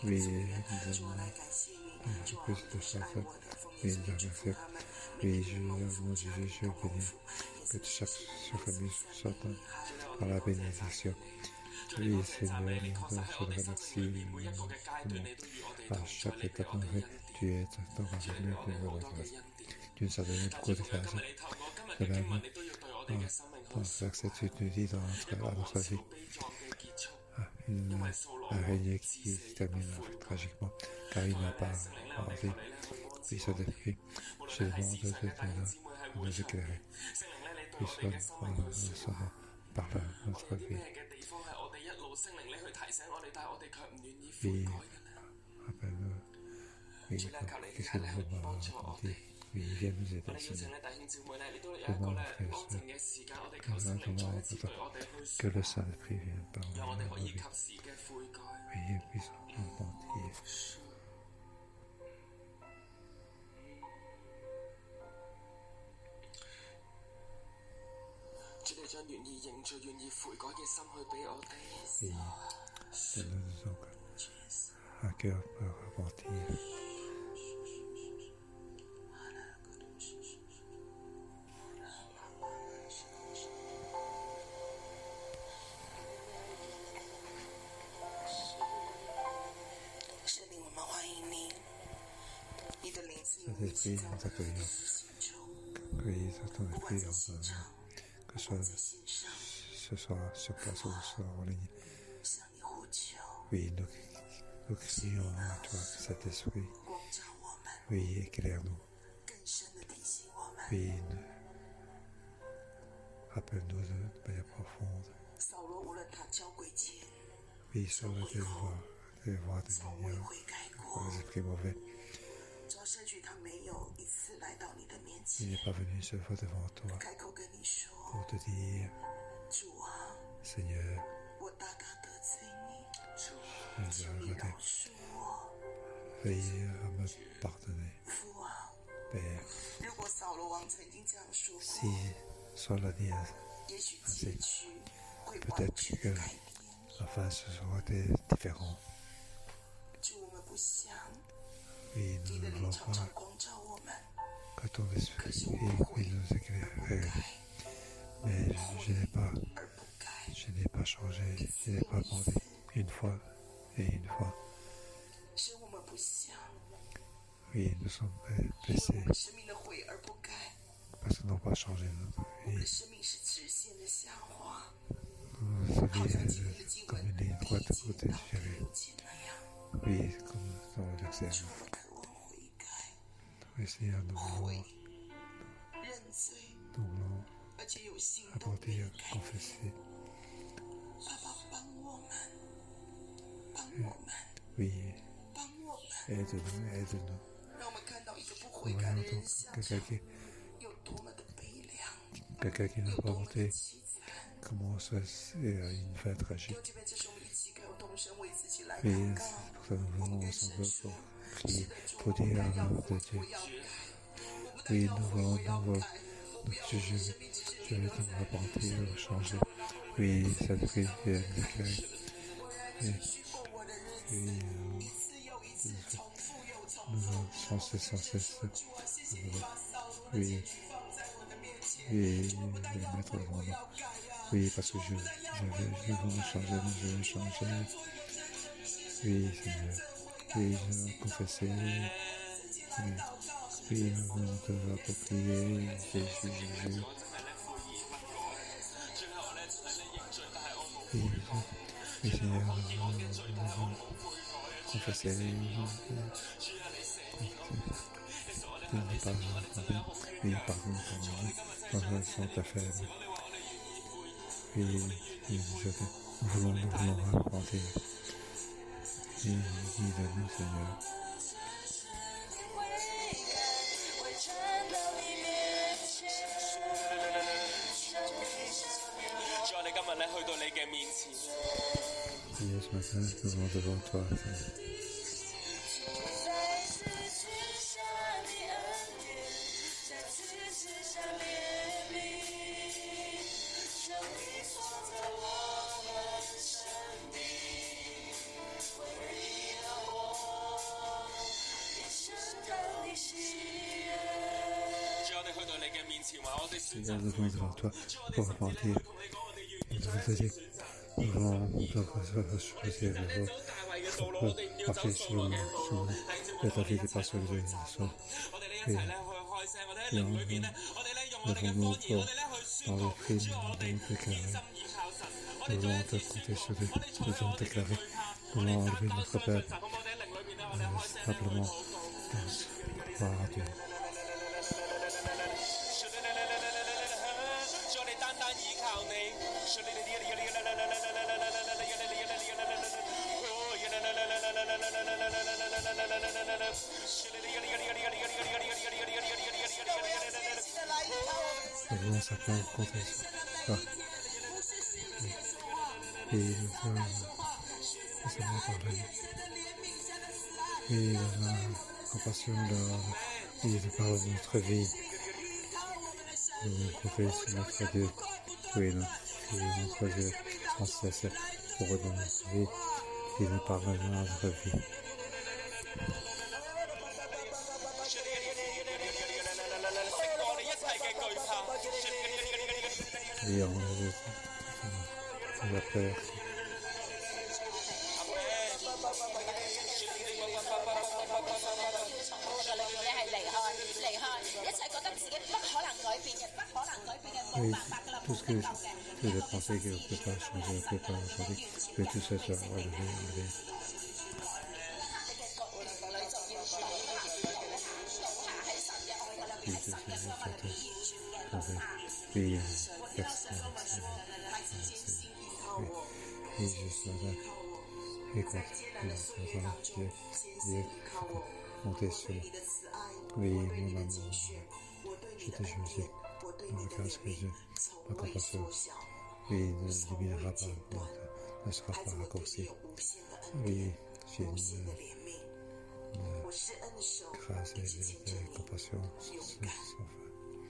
nous avons plus de chance. Oui, nous remercions. Oui, mon Dieu, je bénis que chaque famille soit dans la bénédiction. Oui, Seigneur, je te remercie. À chaque étape, tu es dans la journée de la grâce. Tu nous as donné beaucoup de grâce. Dans ce verset, tu nous dis dans notre vie, une araignée qui se termine tragiquement, car il n'a pas envie. Puis ça depuis, je demande de nous éclairer. Puis soit par notre vie. Puis, rappelle-nous, qu'est-ce que nous avons raconté. Oui, viens nous aider, Seigneur. Demande, que le Saint-Esprit vienne par notre vie. Oui, et puis son entier. 主你將願意認罪、願意悔改嘅心去俾我哋。Et donne-nous un cœur repentir. 聖靈，我們歡迎你，你的靈自由在我們的心中，不管在線上，ce soir sur place ou ce soir en ligne. Oui, nous crions à toi, Saint-Esprit. Oui, éclaire-nous. Oui, rappelle-nous de manière profonde. Oui, sur des voies de lumière, pour les esprits mauvais. Il n'est pas venu se fois devant toi pour te dire, Seigneur, veuille me pardonner. 父啊， Père, 如果扫罗王曾经这样说过， si Saul a dit 也许结局会 peut 完 être 全 que 改变。 la fin ce sera différent. 主，我们不想 Oui, 你 nous 的 ne 灵 voulons 常常 pas 光照我们， que ton 可 esprit 是我们会 nous 不 éclairerait. 改 Mais je n'ai pas, 而不改。 je n'ai pas changé, je n'ai pas demandé une fois et une fois. 是我们不想 Oui, nous sommes 因为 blessés 我们生命的悔而不改， parce que nous n'avons pas changé notre 我们的 vie. 生命是直线的下滑， Nous 好像今 avons 天的经 comme 文 une ligne 第 droite 一 de 节 côté 到第 tirée. 六节那样。 Oui, comme dans le verset 主， 1. 我们渴望悔改、 Oui, Seigneur, nous 悔 voulons, 认罪， nous voulons 而且有行动 apporter, 愿意改。 confesser. 爸爸帮我们，帮我们， Oui, 帮我们， aide-nous, aide-nous. 让我们看到一个不 Nous 悔改 voyons 的人 donc 像 quelqu'un qui, 有多么的悲凉， quelqu'un qui n'a 有 pas 多么的 monté 凄惨。 comment ça c'est une fin 弟 tragique. 兄姐妹，这是我们一起感动神为自己来 Oui, 祷告。 pour ça nous 我们 voulons 跟 ensemble 神说 pour 是 prier, 的，主， pour 我们 dire 要 à 悔 de 不 Dieu. 要改，我们 Oui, 要 nous 悔 voulons, 不要 nous 改，不要 je 生命只是 je 停 vais 留在 nous repentir, changer. Oui, cette prière d'éclairée. 我仍然继续过我的日子， Oui, 一次又一次，重复又重 nous 复。 allons sans cesse. 主啊，谢谢你把扫罗的 Oui, 结局放在我的面前。 oui, 主，我不但 les 要 mettre 悔， devant 我 nous. 要改呀。 Oui, parce que je veux changer, mais je veux changer. Oui, Seigneur. Oui, je veux confesser. Oui, oui, nous voulons te approprier. Jésus, Jésus. Oui, oui, Seigneur, nous voulons confesser. Oui, pardonne-nous. Pardonne ta faible. Oui, oui, nous voulons raconter. Et guide-nous, Seigneur. 会站到你面前，主啊，你今日咧去到你嘅面前， Seigneur, ce matin, nous venons devant toi, Seigneur. 在此之下的恩典，在此之下怜悯，生命锁在我们生命，回忆了我一生的喜悦。主啊，我哋去到你嘅面前，話我哋選 Seigneur, 擇 nous venons devant toi pour repentir. 同你講，我哋願 Nous devons te dire, nous voulons choisir 走 le 大衛嘅道路，我哋唔要走 parfait 掃 sur 羅 le 嘅道路。 chemin de ta vie et pas sur le sol. 我哋咧一齊咧去開聲，我哋喺靈裏邊咧，我哋咧用我哋嘅方言，我哋咧去宣 Dans 告 le。crime, 主啊，我哋 nous 堅 déclarer. 心倚靠神，我 Nous 哋再 voulons 一 te 次 compter 宣 sur 告， lui. 我哋 Nous 除咗 voulons 我哋嘅 déclarer. 懼怕， Nous 我哋 voulons 單 enlever 單 notre 相信 peur. 神，咁我哋喺靈裏邊咧，我哋開聲咧去 Simplement 禱告。 croire à Dieu. 主，我哋單單倚靠你。Nous voulons simplement compter sur toi. Et nous voulons seulement parler. Et la compassion de par notre vie. Nous voulons compter sur notre Dieu. Oui, notre Dieu sans cesse pour notre vie. Il nous pardonne notre vie. Et on la peur. 我嘅裏邊咧係離開，一切覺得自己不可能改變嘅、不可能改變嘅、冇 Oui, 辦法噶啦， tout 冇 ce 得 que 救嘅。 toutes les pensées qu'on ne peut pas changer, on ne peut pas changer, que tout ça soit relevé. 你嘅國裏就要倒下喺神嘅愛嘅裏邊，喺神嘅方法裏邊完全嘅倒下。 Oui, 我要向我们说，来自艰辛依靠我， et je serai et 在艰难的岁月当中，艰辛依靠我。 compter 我 sur 对你的慈爱， Oui, 我对你 mon 的精 amour. 选，我对你 Je 的 te 恩 choisis. 典，我对你的 Parce 怜 que 悯， ma 从未 compassion, 缩小， oui, ne 从未 diminuera 间 pas, 断。 ne sera 孩子 pas 们对你 raccourci. 有无限的恩典， Oui, j'ai 无限的 une, 怜悯。我施恩的手 grâce 一 et 直牵着 de 你， compassion 勇 sans 敢， fin.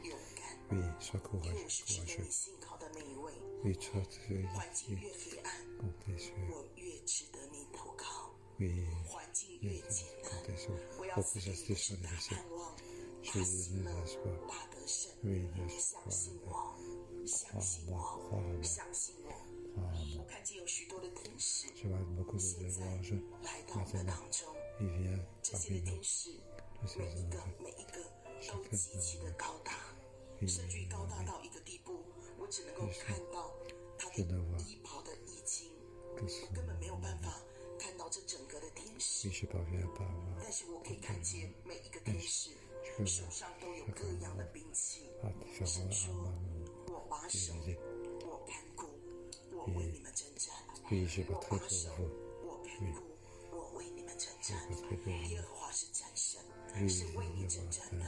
勇敢， Oui, sois 因为 courageux, 我是值得 courageux. 你信靠的那一位。 Oui, toi, tu 环境 es 越黑暗， compté sur. 我越值得你投靠； Oui, 环境越艰难， compté sur. 我要 Pour 赐 que 给 je 你的 reste 是 sur les 大 essais. 盼望， Je 大 lui 喜 donne 乐 l'espoir. 大得胜。 Oui, je 相信 crois 我，相信 moi, 我， crois-moi. 相信我。 moi. 我看见有许多的天使 Je vois beaucoup 现 de 在 anges 来到我们的 maintenant. 当中， Ils viennent 这些 parmi 的 nous. 天使， Tous ces 每一个 anges. 每一个都极其的高大， Oui, 甚至于高大到一个地步，我只能够看到他的衣袍的衣襟， que ce 根本没有办法看到这整个的天使 oui,。je parviens pas à voir. 但是我可以看见每一个天使手上都有各样的兵器。 À 神 différents 说 armes.：“ 我把守， Et 我看顾，我为你们征战。 oui, je 我 battrai 把 pour 守， vous. 我看顾，我为你们征战。 battrai pour vous. 耶和华是战神， Oui, 是为你 je 征 vois 战的，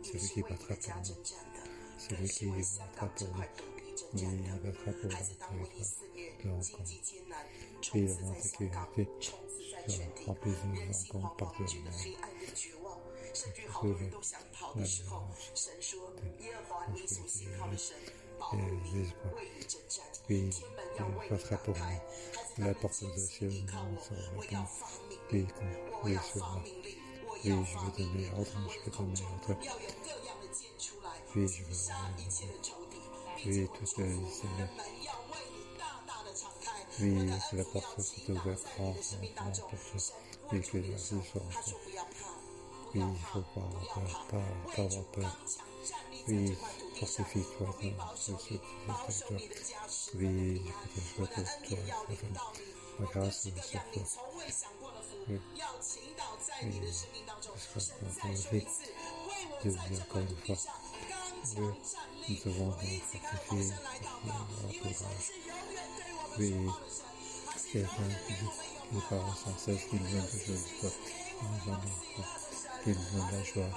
c'est 也 lui 是 qui 为你 battra 的 pour 家 nous. 征战的， C'est 更 lui 是 qui 为香 battra 港 pour 这 nous. 块土地征 Oui, 战 il 的。 battra pour 孩子 le 当瘟疫 territoire 肆虐， de Hong 经 Kong. 济艰难， Puis 冲 la 刺在香港， sécurité 冲刺在全地， remplie de 人心 Hong 惶 Kong 惶， partout. 觉得黑暗跟绝望，甚至好多人都想逃的时候，神说：“耶和华你所信靠的神保护你，为你征战， Oui, 天门要 il 为你 battra 打 pour 开。 nous. 孩子他 La 们 porte 坚 de 信 ciel 依靠 nous 我， sera 我要 ouverte. 发命 Oui, 令，我 oui, 要 sur 发 moi. 命令，我 Oui, 要 je 发 vais 命 donner 令， ordre, 我 je 的 vais 口 donner 中 ordre. 要有各样的剑出来， Oui, 击 je vais 杀一切的仇敌，并 Oui, 且我 toutes 祝 les 福 Seigneurs. 门要为你大大的敞开， Oui, 我的 que 恩 la 福要 porte 倾 soit 倒 ouverte 在你的生命当中， pour 神 toi. 握 Oui, 住 que 你的 la 手 vie soit 他说 ouverte. 不要怕，不 Oui, 要 il 怕， faut 不要 pas 怕， avoir 为主 peur. 刚强站立在 Oui, 这块土地上， fortifie-toi 我必 dans 保守 ce 你，保守你的家，使人 Oui, 平安。 je 我 te 的 souhaite 恩 pour 典 toi. 要临到你， Ma 我各 grâce 式各 sur 样你 toi. 从未想过的福 Oui. 要倾倒在你的生命当中。神 dans 再 ton 说一 vie. 次，为我 Dieu 在 dit 这块 encore 土 une 地 fois. 上刚强 Oui, 站 nous 立。 devons 我们一起开口同 fortifier 声来祷告， notre 因为神 courage. 是永远对我们 Oui, 说话的神，他是 Quelqu'un 永远 qui 对我们有 nous 盼 parle 望 sans cesse, qui nous donne toujours l'espoir, qui nous donne qui nous donne la joie.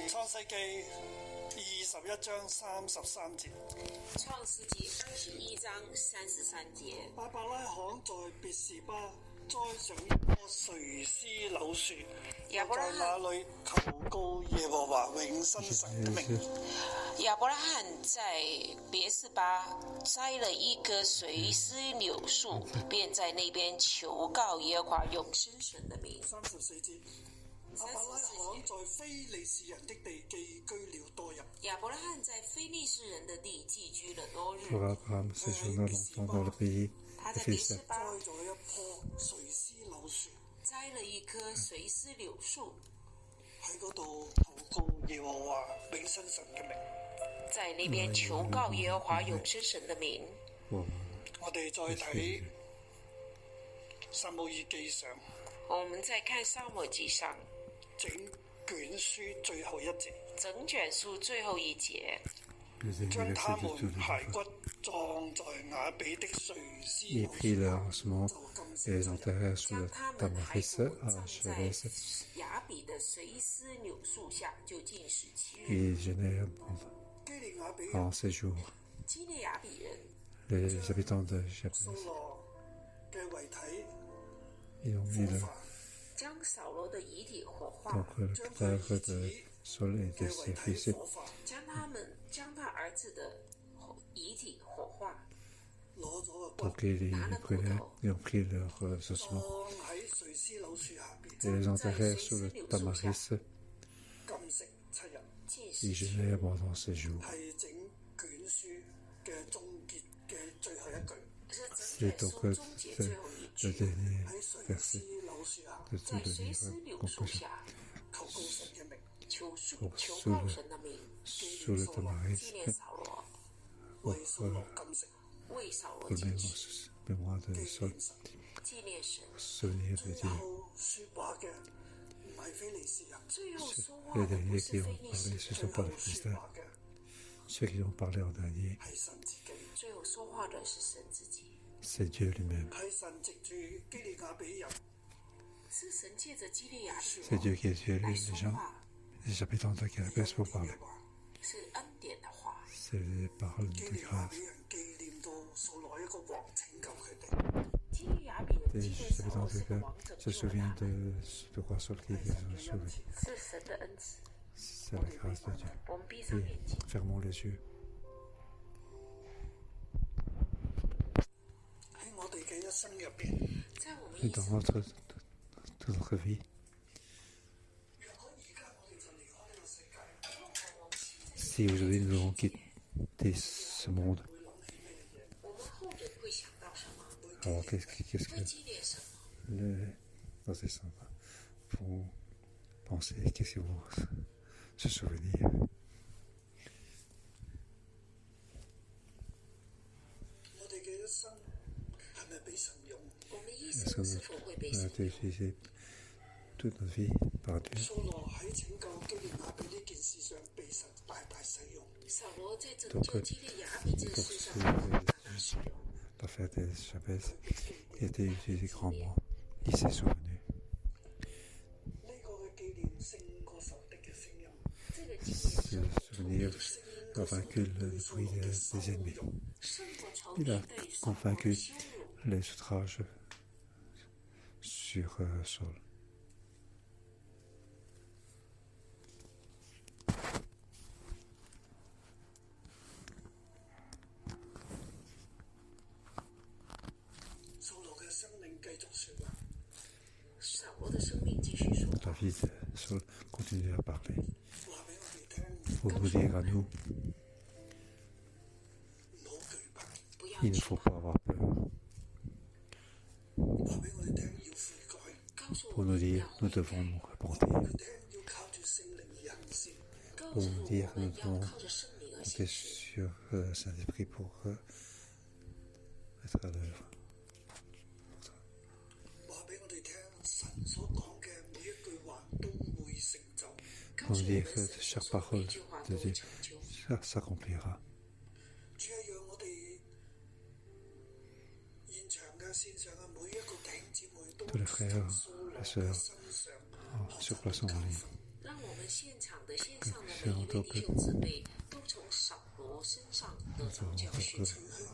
創世記21章33節，創世記21章33節，亞伯拉罕在別是巴栽上一棵垂絲柳樹，亞伯拉罕在那裏求告耶和華永生神的名。亞伯拉罕在別是巴栽了一棵垂絲柳樹，便在那邊求告耶和華永生神的名。 34節，亞伯拉罕在非利士人的地寄居了多日。亞伯拉罕在非利士人的地寄居了多日。 Pour Abraham séjourna longtemps dans le pays 他 des 在別是 Philistins. 巴栽咗一棵垂絲柳樹，栽了一棵垂絲柳樹，喺嗰度求告耶和華永生神嘅名。在那邊求告耶和華永生神的名。 Pour 我哋再睇撒母耳記上我們再看撒母耳記上整卷書最後一節。整卷書最後一節， les 將他 versets 們 du 骸骨葬在雅比的垂絲 Il 柳 prit 樹 leur ossements 就禁 et 食 les 7日。 enterrèrent sous 將 le 他們骸 tamaris 骨 à 葬在 Chavez. 雅比的垂絲柳樹下，就禁食7日。 Ils jeûnèrent 基利雅比人 en ces jours. 基列雅比人 Les habitants de 掃 Jabès, 羅嘅遺體 ils ont mis 火 le, 化，將掃羅的遺體火化， donc le 將佢 cadavre 兒子 de Sol et de 嘅 ses 遺 fils 體火化，将他儿子的遗体火化，攞咗個 Donc 骨 ils ont pris leur ossements 放喺垂絲柳樹下邊， et les enterrèrent sous le tamaris 禁食7日， et jeûnèrent pendant 7 jours. 係整卷書嘅終結嘅最後一句。 C'est donc le dernier 喺垂 verset 絲柳樹下 de tout 在 le 垂 livre 絲柳樹 conclusion. 下求告神嘅名， 求告神的名， Sous le 紀 tamaris 念掃羅， 為掃羅禁食， 為掃羅 pour 禁食， mémoire de 紀 Sol, 念神。紀念神。 souvenir de 最 Dieu. 後説話嘅唔係非利士人，最後說 Les 話的不 derniers 是 qui 非 ont 利 parlé, 士 ce 最 ne sont pas 後 les 説 Philistins. 話嘅 Ceux qui ont parlé en dernier, 係神自己，最後說話的是神自己， c'est Dieu lui-même. 係神藉住基利亞比人 是神借着基利亞比 C'est Dieu qui a tué 來 les 說 gens, 話， les habitants de Carapace pour parler. 嘅話，是恩典的話。 C'est les paroles 基 de 利亞 grâce. 比人紀念到掃羅一個王拯救佢哋，基利亞比人 Les 紀念掃 habitants 羅 de 是個 Carapace 王者 se souviennent de roi Saul qui 係 les 神 a 嘅恩 sauvés. 賜。是神的恩賜。 C'est la grâce de Dieu. 我們閉上眼睛， Et fermons les yeux. 喺我哋嘅一生入邊，在我們 Et 一 dans 生， notre vie, 若果而家我哋就離開呢個世界， si aujourd'hui nous devons quitter ce monde, 我們後人會想到什麼？ alors qu'est-ce 會 que 紀念什麼？ nos descendants vont penser, qu'est-ce qu'ils vont se souvenir? 我哋嘅一生係咪俾神用？我們一 Est-ce 生 que 是否會被 on a 神 été 用？ utilisé toute notre vie par Dieu? 掃羅喺拯救基利亞比呢件事上被神大大使用，掃羅在拯救基利亞比這 Pour 事上 ceux 大大使用， l'affaire des Chabès a été utilisé grandement. Il s'est souvenu. 呢個嘅紀念勝過仇敵嘅聲音，這個紀念 Ce souvenir a vaincu le bruit des ennemis. 勝過仇 Il 敵 a 對掃 convaincu 羅的羞辱。 les outrages sur Saul. David, Saul continue à parler pour nous dire à nous, il ne faut pas avoir peur. Pour nous dire, nous devons nous repentir. Pour nous dire, nous devons compter sur le Saint-Esprit pour être à l'œuvre. Pour nous dire que chaque parole de Dieu s'accomplira. Tous les frères et sœurs sur place en ligne. 让我们现场的线上的每一位弟兄姊妹都从扫罗身上得到教训，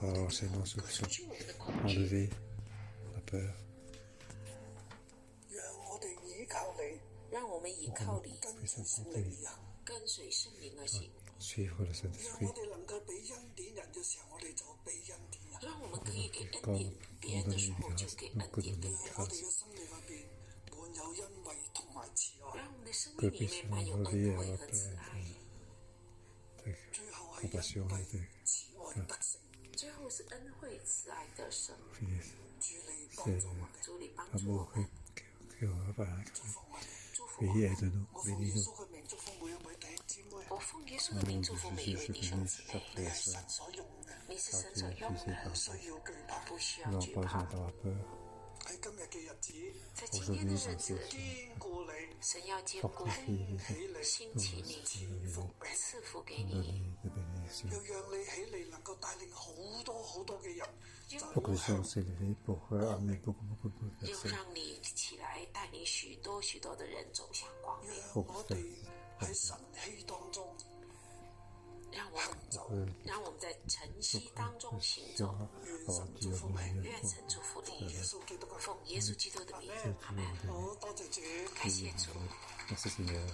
Alors, c'est l'instruction. 去我们的恐惧， Enlever la peur. 让我们依靠你， Compter 跟随圣灵而行， suivre le Saint-Esprit. 让我们可以给恩 Comme 典别人的时候就给恩 que 典 donner 给 une 人， grâce. 让我们的生 Que 命里 puisse 面满有 nous 恩 revenir 惠 à 和 la 慈 paix, 爱。 de compassion et de 最后是恩惠慈爱的神， finesse. C'est 主你帮助我 l'amour 们， qu'on va vaincre. 祝福我 Oui, 们。 aide-nous, bénis-nous. 我奉耶稣的名祝福每一位弟兄姊妹， chaque frère, 你是神所用的，不需要 nous 惧 n'avons pas 怕 besoin。d'avoir peur. 在今天的日子，神要兼顾、 Fortifie 兴起你，赐福给 nous 你， donner des bénédictions. 又讓你起嚟能夠帶領好多好多嘅人， Pour que nous soyons s'élever, pour amener beaucoup de 又 personnes. 讓你起來帶領許多許多的人走向光明。 讓我哋喺晨曦當中 讓我們在晨曦當中行走。 願神祝福你，奉耶穌基督的名，阿門。好多謝主。感謝主。 Merci Seigneur.